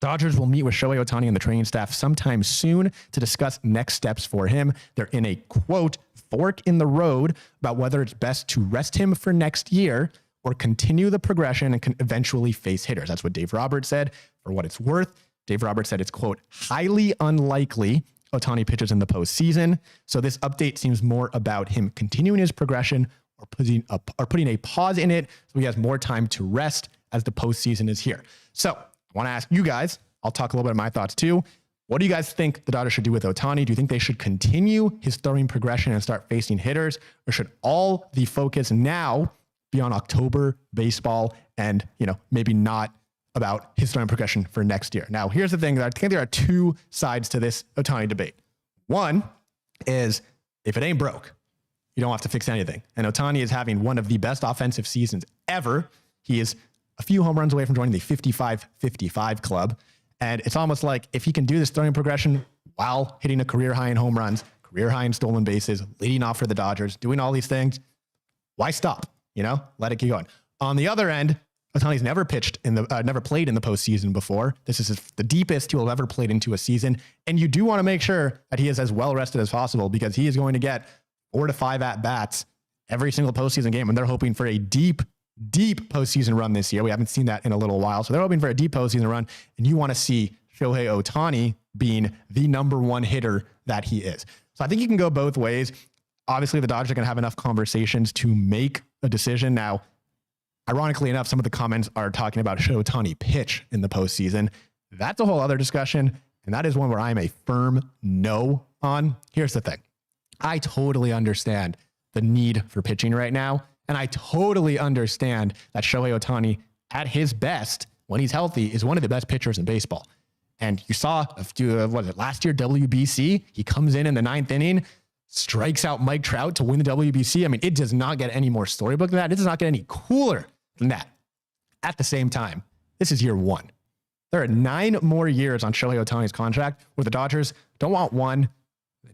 Dodgers will meet with Shohei Otani and the training staff sometime soon to discuss next steps for him. They're in a, quote, fork in the road about whether it's best to rest him for next year or continue the progression and can eventually face hitters. That's what Dave Roberts said. For what it's worth, Dave Roberts said it's, quote, highly unlikely Ohtani pitches in the postseason. So this update seems more about him continuing his progression or putting a pause in it so he has more time to rest as the postseason is here. So I want to ask you guys, I'll talk a little bit of my thoughts too. What do you guys think the Dodgers should do with Ohtani? Do you think they should continue his throwing progression and start facing hitters, or should all the focus now be on October baseball and, maybe not about his throwing progression for next year. Now, here's the thing. I think there are two sides to this Ohtani debate. One is if it ain't broke, you don't have to fix anything. And Ohtani is having one of the best offensive seasons ever. He is a few home runs away from joining the 55-55 club. And it's almost like if he can do this throwing progression while hitting a career high in home runs, career high in stolen bases, leading off for the Dodgers, doing all these things, why stop? Let it keep going. On the other end, Ohtani's never played in the postseason before. This is the deepest he'll have ever played into a season. And you do want to make sure that he is as well rested as possible because he is going to get 4 to 5 at-bats every single postseason game. And they're hoping for a deep postseason run this year. We haven't seen that in a little while. So they're hoping for a deep postseason run. And you want to see Shohei Otani being the number one hitter that he is. So I think you can go both ways. Obviously, the Dodgers are going to have enough conversations to make a decision. Now, ironically enough, some of the comments are talking about should Ohtani pitch in the postseason. That's a whole other discussion. And that is one where I'm a firm no on. Here's the thing. I totally understand the need for pitching right now. And I totally understand that Shohei Otani, at his best, when he's healthy, is one of the best pitchers in baseball. And you saw last year, WBC, he comes in the 9th inning, strikes out Mike Trout to win the WBC. I mean, it does not get any more storybook than that. It does not get any cooler than that. At the same time, this is year one. There are 9 more years on Shohei Otani's contract where the Dodgers don't want 1,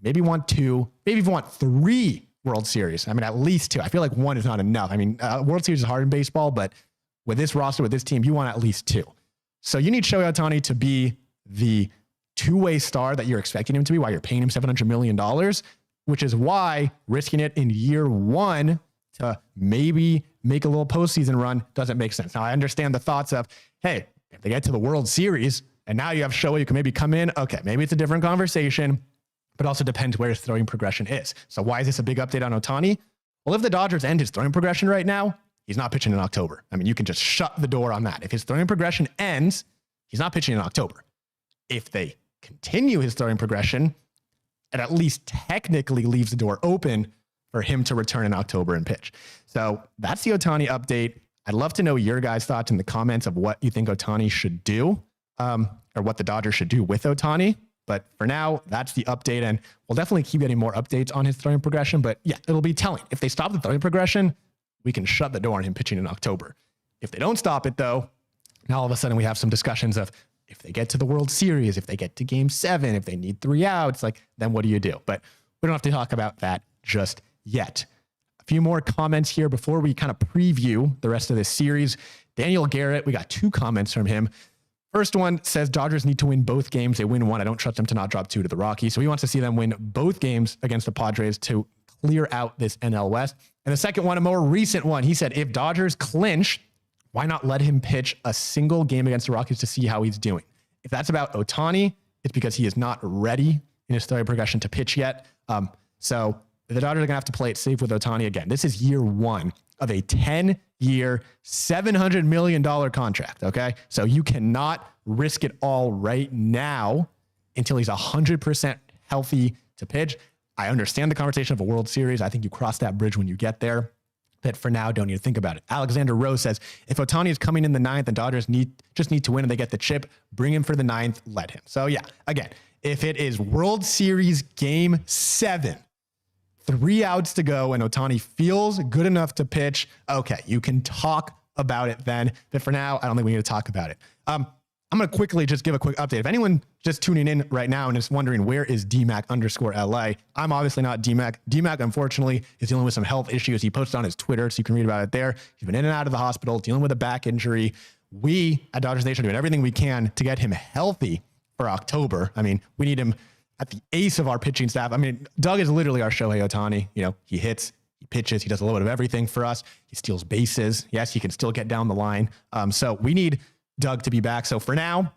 maybe want 2, maybe even want 3 World Series. I mean, at least 2. I feel like 1 is not enough. I mean, World Series is hard in baseball, but with this roster, with this team, you want at least 2. So you need Shohei Otani to be the two-way star that you're expecting him to be, why you're paying him $700 million, which is why risking it in year 1 to maybe make a little postseason run doesn't make sense. Now, I understand the thoughts of, hey, if they get to the World Series and now you have Shohei who can maybe come in, okay, maybe it's a different conversation, but also depends where his throwing progression is. So why is this a big update on Ohtani? Well, if the Dodgers end his throwing progression right now, he's not pitching in October. I mean, you can just shut the door on that. If his throwing progression ends, he's not pitching in October. If they continue his throwing progression, it at least technically leaves the door open for him to return in October and pitch. So that's the Ohtani update. I'd love to know your guys' thoughts in the comments of what you think Ohtani should do, or what the Dodgers should do with Ohtani. But for now, that's the update, and we'll definitely keep getting more updates on his throwing progression. But yeah, it'll be telling. If they stop the throwing progression, we can shut the door on him pitching in October. If they don't stop it, though, now all of a sudden we have some discussions of if they get to the World Series, if they get to Game 7, if they need 3 outs, then what do you do? But we don't have to talk about that just yet. A few more comments here before we kind of preview the rest of this series. Daniel Garrett, we got 2 comments from him. First one says Dodgers need to win both games. They win 1. I don't trust them to not drop 2 to the Rockies. So he wants to see them win both games against the Padres to clear out this NL West. And the second one, a more recent one, he said, if Dodgers clinch, why not let him pitch a single game against the Rockies to see how he's doing? If that's about Ohtani, it's because he is not ready in his throwing progression to pitch yet. So the Dodgers are going to have to play it safe with Ohtani again. This is year 1 of a 10-year, $700 million contract, okay? So you cannot risk it all right now until he's 100% healthy to pitch. I understand the conversation of a World Series. I think you cross that bridge when you get there. But for now, don't need to think about it. Alexander Rose says, if Ohtani is coming in the 9th and Dodgers just need to win and they get the chip, bring him for the 9th, let him. So yeah, again, if it is World Series Game 7, 3 outs to go, and Ohtani feels good enough to pitch, okay, you can talk about it then. But for now, I don't think we need to talk about it. I'm going to quickly just give a quick update. If anyone just tuning in right now and is wondering where is DMac_LA, I'm obviously not DMac. DMac, unfortunately, is dealing with some health issues. He posted on his Twitter, so you can read about it there. He's been in and out of the hospital, dealing with a back injury. We at Dodgers Nation are doing everything we can to get him healthy for October. I mean, we need him at the ace of our pitching staff. I mean, Doug is literally our Shohei Otani. You know, he hits, he pitches, he does a little bit of everything for us. He steals bases. Yes, he can still get down the line. So we need Doug to be back. So for now,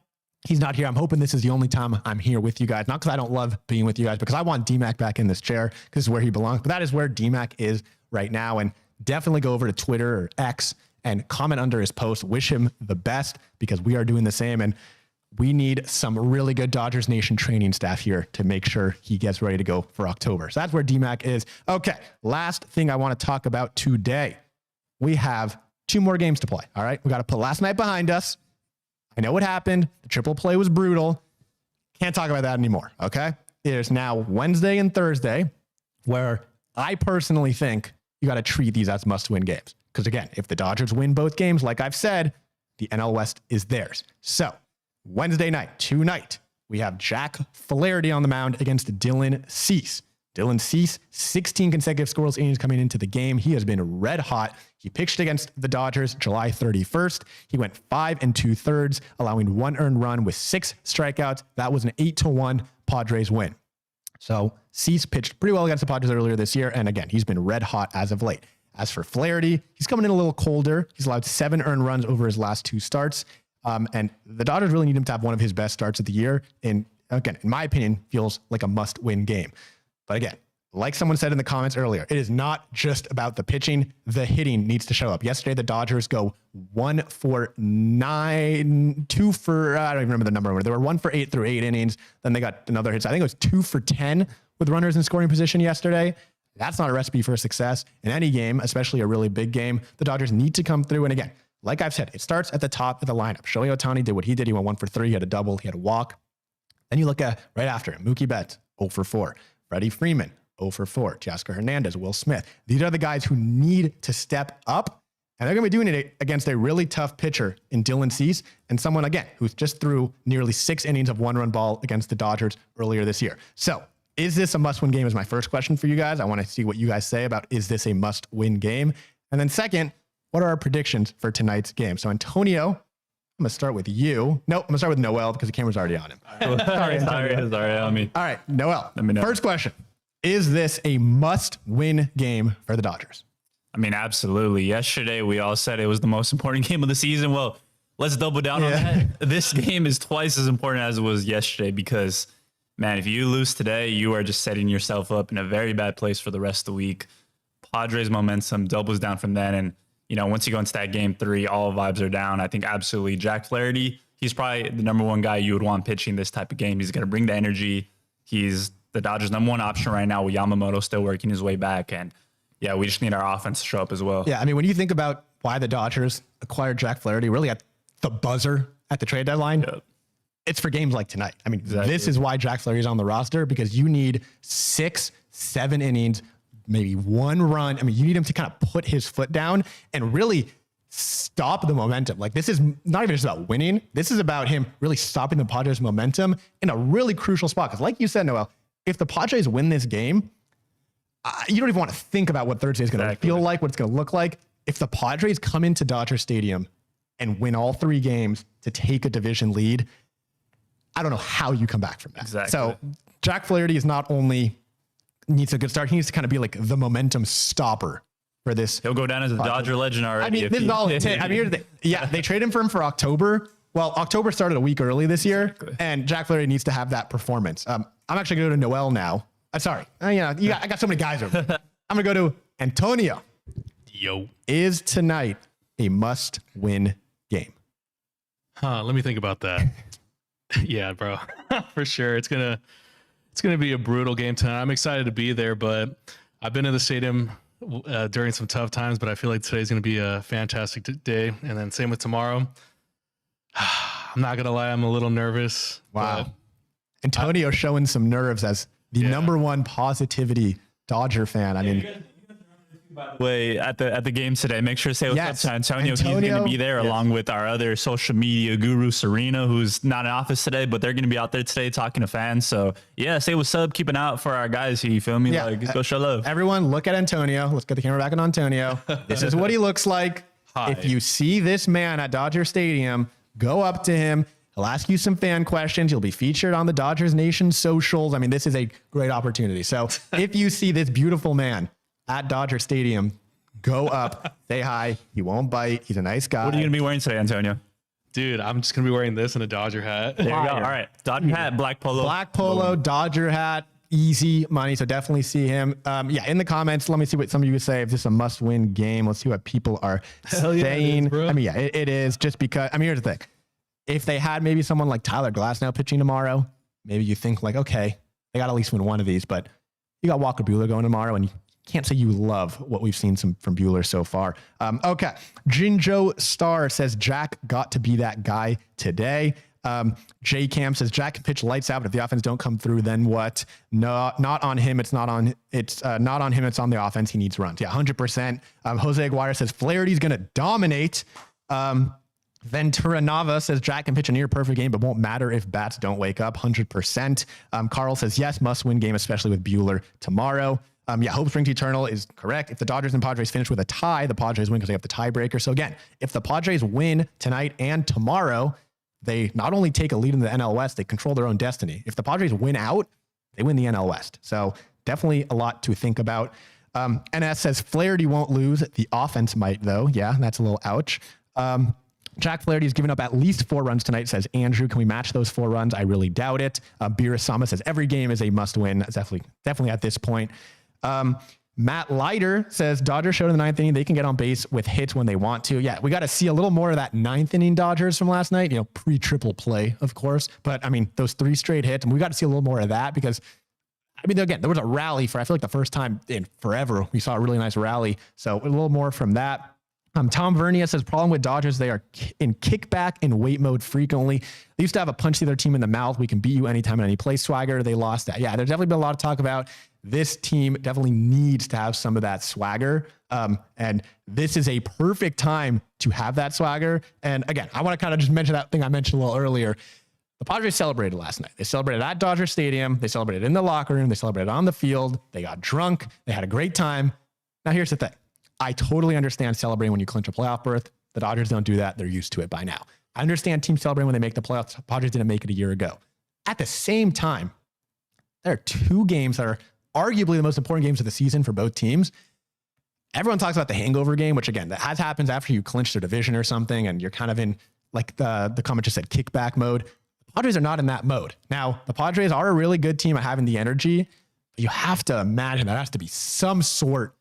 he's not here. I'm hoping this is the only time I'm here with you guys. Not because I don't love being with you guys, because I want DMac back in this chair because this is where he belongs. But that is where DMac is right now. And definitely go over to Twitter or X and comment under his post. Wish him the best because we are doing the same. And we need some really good Dodgers Nation training staff here to make sure he gets ready to go for October. So that's where DMac is. Okay, last thing I want to talk about today. We have 2 more games to play, all right? We got to put last night behind us. I know what happened. The triple play was brutal. Can't talk about that anymore. Okay. It is now Wednesday and Thursday where I personally think you got to treat these as must-win games. Because again, if the Dodgers win both games, like I've said, the NL West is theirs. So Wednesday night, tonight, we have Jack Flaherty on the mound against Dylan Cease. Dylan Cease, 16 consecutive scoreless innings coming into the game. He has been red hot. He pitched against the Dodgers July 31st. He went 5 2/3, allowing 1 earned run with 6 strikeouts. That was an 8-1 Padres win. So Cease pitched pretty well against the Padres earlier this year. And again, he's been red hot as of late. As for Flaherty, he's coming in a little colder. He's allowed 7 earned runs over his last 2 starts. And the Dodgers really need him to have one of his best starts of the year. And again, in my opinion, feels like a must-win game. But again, like someone said in the comments earlier, it is not just about the pitching. The hitting needs to show up. Yesterday, the Dodgers go 1 for 9, 2 for, I don't even remember the number. They were 1 for 8 through 8 innings. Then they got another hit. So I think it was 2 for 10 with runners in scoring position yesterday. That's not a recipe for success in any game, especially a really big game. The Dodgers need to come through. And again, like I've said, it starts at the top of the lineup. Shohei Otani did what he did. He went 1 for 3. He had a double. He had a walk. Then you look at right after him, Mookie Betts, 0 for 4. Freddie Freeman, 0 for 4. Teoscar Hernandez, Will Smith. These are the guys who need to step up. And they're going to be doing it against a really tough pitcher in Dylan Cease and someone, again, who's just threw nearly 6 innings of 1-run ball against the Dodgers earlier this year. So is this a must-win game is my first question for you guys. I want to see what you guys say about, is this a must-win game? And then second, what are our predictions for tonight's game? So Antonio, I'm going to start with you. Nope, I'm going to start with Noel because the camera's already on him. Sorry on me. All right, Noel, Let me know. First question. Is this a must-win game for the Dodgers? I mean, absolutely. Yesterday, we all said it was the most important game of the season. Well, let's double down on that. This game is twice as important as it was yesterday because, man, if you lose today, you are just setting yourself up in a very bad place for the rest of the week. Padres momentum doubles down from then. And, you know, once you go into that game 3, all vibes are down. I think absolutely Jack Flaherty, he's probably the number 1 guy you would want pitching this type of game. He's going to bring the energy. He's the Dodgers' number 1 option right now with Yamamoto still working his way back. And yeah, we just need our offense to show up as well. Yeah, I mean, when you think about why the Dodgers acquired Jack Flaherty really at the buzzer at the trade deadline, it's for games like tonight. I mean, This is why Jack Flaherty is on the roster, because you need 6, 7 innings, maybe 1 run. I mean, you need him to kind of put his foot down and really stop the momentum. Like, this is not even just about winning. This is about him really stopping the Padres' momentum in a really crucial spot. Because like you said, Noel, if the Padres win this game, you don't even want to think about what Thursday is going to feel like, what it's going to look like. If the Padres come into Dodger Stadium and win all 3 games to take a division lead, I don't know how you come back from that. Exactly. So Jack Flaherty is not only needs a good start, he needs to kind of be like the momentum stopper for this. He'll go down as a Dodger legend already. I mean, this is all it takes. I mean, here's the thing. Yeah, they traded him for October. Well, October started a week early this year, and Jack Flaherty needs to have that performance. I'm actually going to go to Noel now. Sorry. I got so many guys over there. I'm going to go to Antonio. Yo. Is tonight a must-win game? Let me think about that. Yeah, bro. For sure. It's gonna be a brutal game tonight. I'm excited to be there, but I've been to the stadium during some tough times, but I feel like today's going to be a fantastic day. And then same with tomorrow. I'm not going to lie. I'm a little nervous. Wow. Antonio showing some nerves as the number 1 positivity Dodger fan. I mean, Wait, at the game today, make sure to say what's up to Antonio. He's going to be there along with our other social media guru, Serena, who's not in office today, but they're going to be out there today talking to fans. So yeah, say what's up, keep an eye out for our guys here. You feel me? Yeah. Like, go show love. Everyone look at Antonio. Let's get the camera back on Antonio. This is what he looks like. Hi. If you see this man at Dodger Stadium, go up to him. He'll ask you some fan questions. You'll be featured on the Dodgers Nation socials. I mean, this is a great opportunity. So if you see this beautiful man at Dodger Stadium, go up, say hi. He won't bite. He's a nice guy. What are you going to be wearing today, Antonio? Dude, I'm just going to be wearing this and a Dodger hat. There you go. All right. Dodger hat, black polo. Black polo, Dodger hat, easy money. So definitely see him. In the comments, let me see what some of you say. If this is a must-win game, let's see what people are saying. Bro. I mean, it is just because, I mean, here's the thing. If they had maybe someone like Tyler Glasnow pitching tomorrow, maybe you think like, okay, they got to at least win one of these, but you got Walker Buehler going tomorrow and can't say you love what we've seen from Buehler so far. Okay. Jinjo Star says Jack got to be that guy today. J Cam says Jack can pitch lights out, but if the offense don't come through, then what? No, not on him. It's not on him. It's on the offense. He needs runs. Yeah, 100%. Jose Aguirre says Flaherty's going to dominate. Ventura Nava says Jack can pitch a near perfect game, but won't matter if bats don't wake up. 100%. Carl says yes, must win game, especially with Buehler tomorrow. Hope springs eternal is correct. If the Dodgers and Padres finish with a tie, the Padres win because they have the tiebreaker. So again, if the Padres win tonight and tomorrow, they not only take a lead in the NL West, they control their own destiny. If the Padres win out, they win the NL West. So definitely a lot to think about. NS says Flaherty won't lose. The offense might, though. Yeah, that's a little ouch. Jack Flaherty's given up at least 4 runs tonight, says Andrew. Can we match those 4 runs? I really doubt it. Birasama says every game is a must win. That's definitely at this point. Matt Leiter says Dodgers showed in the 9th inning they can get on base with hits when they want to. Yeah, we got to see a little more of that 9th inning Dodgers from last night, pre-triple play, of course. But I mean, those 3 straight hits, and we got to see a little more of that because, I mean, again, there was a rally for, I feel like the first time in forever, we saw a really nice rally. So a little more from that. Tom Vernia says problem with Dodgers, they are in kickback and wait mode frequently. They used to have a punch the other team in the mouth. We can beat you anytime in any place swagger. They lost that. Yeah, there's definitely been a lot of talk about this team definitely needs to have some of that swagger. And this is a perfect time to have that swagger. And again, I want to kind of just mention that thing I mentioned a little earlier. The Padres celebrated last night. They celebrated at Dodger Stadium. They celebrated in the locker room. They celebrated on the field. They got drunk. They had a great time. Now here's the thing. I totally understand celebrating when you clinch a playoff berth. The Dodgers don't do that. They're used to it by now. I understand teams celebrating when they make the playoffs. The Padres didn't make it a year ago. At the same time, there are 2 games that are arguably the most important games of the season for both teams. Everyone talks about the hangover game, which again, that happens after you clinch the division or something, and you're kind of in, like the comment just said, kickback mode. The Padres are not in that mode. Now, the Padres are a really good team at having the energy. But you have to imagine there has to be some sort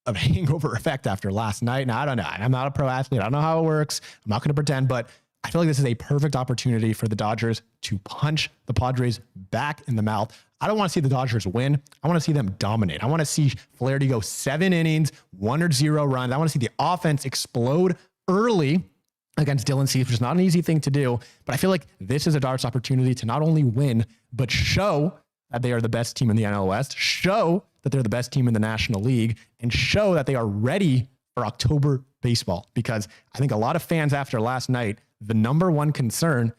of hangover effect after last night. Now, I don't know. I'm not a pro athlete. I don't know how it works. I'm not going to pretend, but I feel like this is a perfect opportunity for the Dodgers to punch the Padres back in the mouth. I don't want to see the Dodgers win. I want to see them dominate. I want to see Flaherty go 7 innings, 1 or 0 runs. I want to see the offense explode early against Dylan Cease, which is not an easy thing to do. But I feel like this is a Dodgers opportunity to not only win, but show that they are the best team in the NL West, show that they're the best team in the National League, and show that they are ready for October baseball. Because I think a lot of fans after last night, the number one concern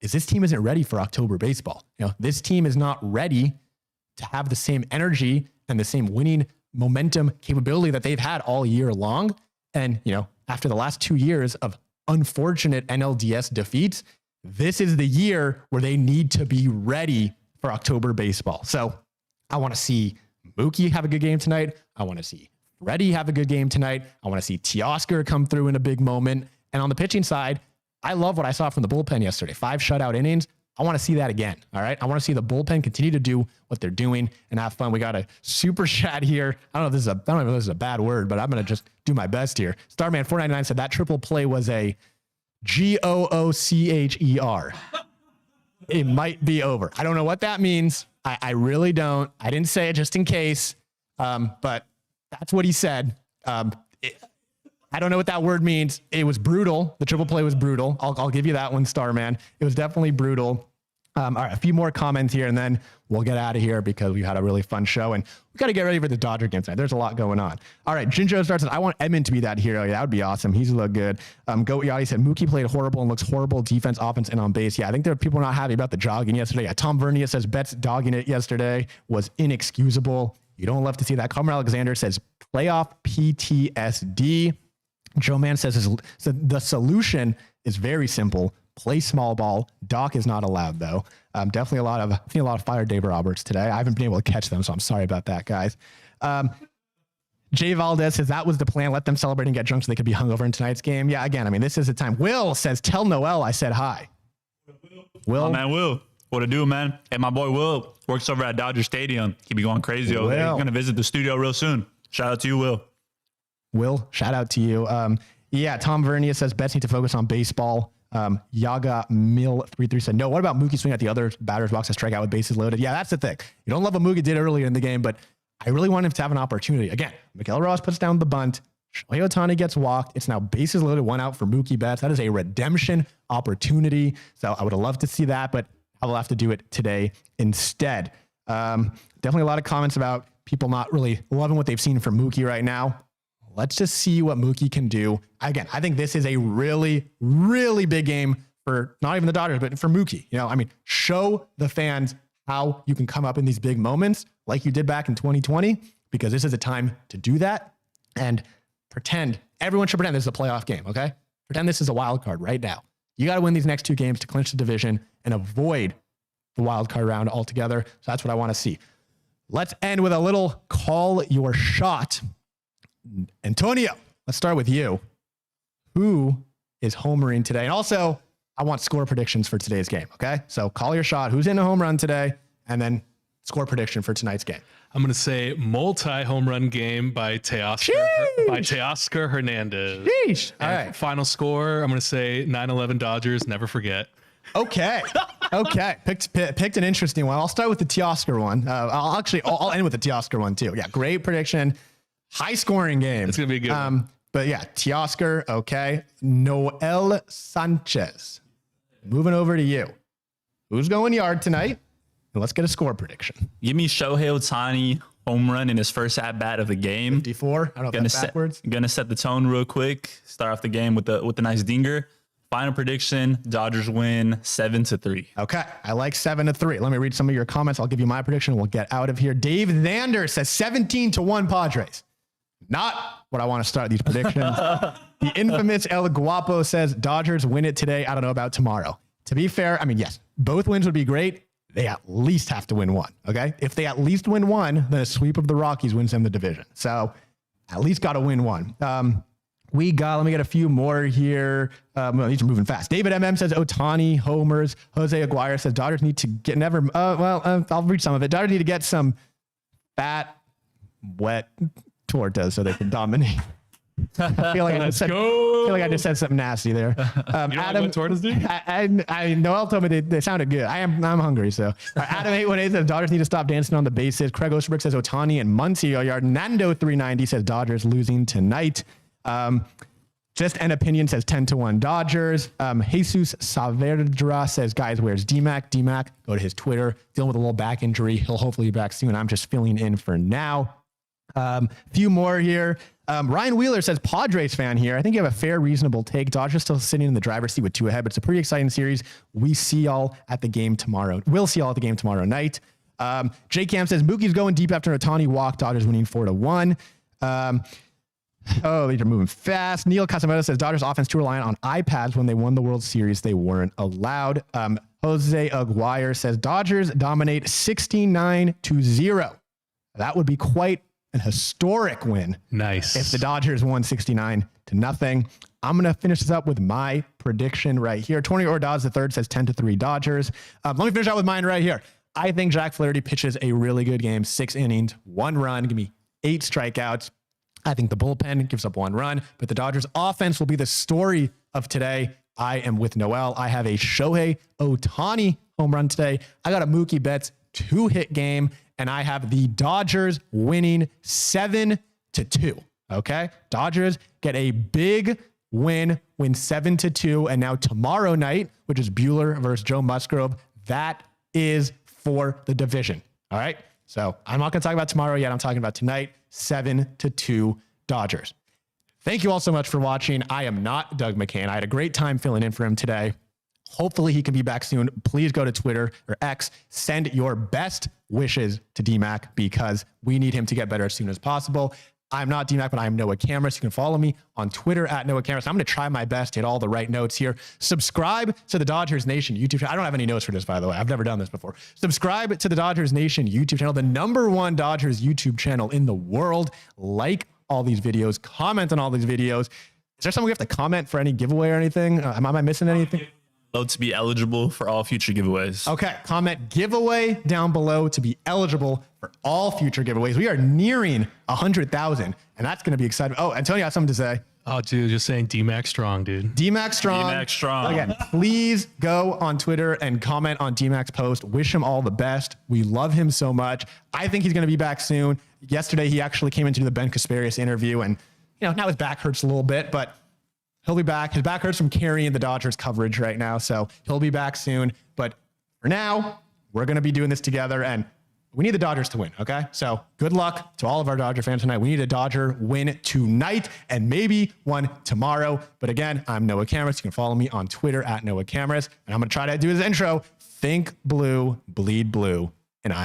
is this team isn't ready for October baseball. This team is not ready to have the same energy and the same winning momentum capability that they've had all year long. And, after the last 2 years of unfortunate NLDS defeats, this is the year where they need to be ready for October baseball. So I want to see Mookie have a good game tonight. I want to see Freddie have a good game tonight. I want to see Teoscar come through in a big moment. And on the pitching side, I love what I saw from the bullpen yesterday. 5 shutout innings. I want to see that again. All right. I want to see the bullpen continue to do what they're doing and have fun. We got a super chat here. I don't know if this is a bad word, but I'm going to just do my best here. Starman 499 said that triple play was a GOOCHER. It might be over. I don't know what that means. I really don't. I didn't say it just in case. But that's what he said. I don't know what that word means. It was brutal. The triple play was brutal. I'll give you that one, Starman. It was definitely brutal. All right, a few more comments here, and then we'll get out of here because we had a really fun show, and we got to get ready for the Dodger game tonight. There's a lot going on. All right, Jinjo starts. I want Edmund to be that hero. Yeah, that would be awesome. He's look good. Goat Yachty said Mookie played horrible and looks horrible defense, offense, and on base. Yeah, I think there are people not happy about the jogging yesterday. Yeah, Tom Vernia says Betts dogging it yesterday was inexcusable. You don't love to see that. Carmen Alexander says playoff PTSD. Joe Mann says the solution is very simple. Play small ball. Doc is not allowed, though. Definitely a lot of fire Dave Roberts today. I haven't been able to catch them, so I'm sorry about that, guys. Jay Valdez says that was the plan. Let them celebrate and get drunk so they could be hungover in tonight's game. Yeah, again, I mean, this is the time. Will says, tell Noel I said hi. Will. Oh, man, Will. What to do, man? Hey, my boy Will works over at Dodger Stadium. He be going crazy over there. He's going to visit the studio real soon. Shout out to you, Will. Will, shout out to you. Yeah, Tom Vernia says Betts need to focus on baseball. Yaga Mill 33 said, no, what about Mookie swinging at the other batter's box to strike out with bases loaded? Yeah, that's the thing. You don't love what Mookie did earlier in the game, but I really want him to have an opportunity. Again, Miguel Rojas puts down the bunt. Shohei Otani gets walked. It's now bases loaded, 1 out for Mookie Betts. That is a redemption opportunity. So I would have loved to see that, but I will have to do it today instead. Definitely a lot of comments about people not really loving what they've seen from Mookie right now. Let's just see what Mookie can do. Again, I think this is a really, really big game for not even the Dodgers, but for Mookie. You know, I mean, show the fans how you can come up in these big moments like you did back in 2020, because this is a time to do that. And everyone should pretend this is a playoff game, okay? Pretend this is a wild card right now. You got to win these next 2 games to clinch the division and avoid the wild card round altogether. So that's what I want to see. Let's end with a little call your shot. Antonio, let's start with you. Who is homering today? And also, I want score predictions for today's game, okay? So call your shot. Who's in a home run today? And then score prediction for tonight's game. I'm going to say multi-home run game by Teoscar Hernandez. Sheesh. All right. Final score, I'm going to say 9-11 Dodgers, never forget. Okay. Picked an interesting one. I'll start with the Teoscar one. I'll end with the Teoscar one too. Yeah, great prediction. High scoring game. It's going to be a good one. But yeah, Teoscar, okay. Noel Sanchez. Moving over to you. Who's going yard tonight? And let's get a score prediction. Give me Shohei Otani home run in his first at bat of the game. 54. I don't know if that's backwards. Gonna set the tone real quick. Start off the game with a nice dinger. Final prediction: Dodgers win 7-3. Okay, I like 7-3. Let me read some of your comments. I'll give you my prediction. We'll get out of here. Dave Zander says 17-1 Padres. Not what I want to start these predictions. The infamous El Guapo says Dodgers win it today. I don't know about tomorrow. To be fair, I mean, yes, both wins would be great. They at least have to win one. Okay. If they at least win one, then a sweep of the Rockies wins them the division. So at least got to win one. Let me get a few more here. These are moving fast. David MM says Ohtani homers. Jose Aguirre says Dodgers need to get I'll read some of it. Dodgers need to get some fat, wet tortas so they can dominate. I feel like I just said something nasty there. Adam, what tortas do? Noel told me they sounded good. I'm hungry. So Adam 818 says Dodgers need to stop dancing on the bases. Craig Osterberg says Ohtani and Muncy are yard. Nando 390 says Dodgers losing tonight. Just an opinion says 10-1 Dodgers. Jesus Saavedra says guys, where's DMac? DMac, go to his Twitter, dealing with a little back injury. He'll hopefully be back soon. I'm just filling in for now. Few more here. Ryan Wheeler says Padres fan here. I think you have a fair, reasonable take. Dodgers still sitting in the driver's seat with 2 ahead, but it's a pretty exciting series. We'll see y'all at the game tomorrow night. Jay Cam says Mookie's going deep after Ohtani walk. Dodgers winning 4-1. These are moving fast. Neil Casameda says Dodgers offense too reliant on iPads. When they won the World Series, they weren't allowed. Jose Aguirre says Dodgers dominate 69-0. That would be quite an historic win. Nice. If the Dodgers won 69-0. I'm going to finish this up with my prediction right here. Tony Ordaz III says 10-3 Dodgers. Let me finish out with mine right here. I think Jack Flaherty pitches a really good game. 6 innings, 1 run, give me 8 strikeouts. I think the bullpen gives up 1 run, but the Dodgers offense will be the story of today. I am with Noel. I have a Shohei Otani home run today. I got a Mookie Betts 2-hit game, and I have the Dodgers winning 7-2. Okay. Dodgers get a big win 7-2. And now tomorrow night, which is Buehler versus Joe Musgrove, that is for the division. All right. So I'm not going to talk about tomorrow yet. I'm talking about tonight, 7-2 Dodgers. Thank you all so much for watching. I am not Doug McCann. I had a great time filling in for him today. Hopefully he can be back soon. Please go to Twitter or X. Send your best wishes to DMac because we need him to get better as soon as possible. I'm not DMac, but I am Noah Camras. You can follow me on Twitter at Noah Camras. I'm going to try my best to hit all the right notes here. Subscribe to the Dodgers Nation YouTube channel. I don't have any notes for this, by the way. I've never done this before. Subscribe to the Dodgers Nation YouTube channel, the #1 Dodgers YouTube channel in the world. Like all these videos. Comment on all these videos. Is there something we have to comment for any giveaway or anything? Am I missing anything? To be eligible for all future giveaways. Okay, comment giveaway down below to be eligible for all future giveaways. We are nearing 100,000, and that's going to be exciting. Oh, Antonio has something to say. Oh, dude, just saying DMac strong, dude. DMac strong. DMac strong. Again, please go on Twitter and comment on DMac's post. Wish him all the best. We love him so much. I think he's going to be back soon. Yesterday, he actually came into the Ben Kasparius interview, and now his back hurts a little bit, but he'll be back. His back hurts from carrying the Dodgers coverage right now, so he'll be back soon. But for now, we're going to be doing this together, and we need the Dodgers to win, okay? So good luck to all of our Dodger fans tonight. We need a Dodger win tonight and maybe one tomorrow. But again, I'm Noah Camras. You can follow me on Twitter at Noah Camras. And I'm going to try to do his intro. Think blue, bleed blue.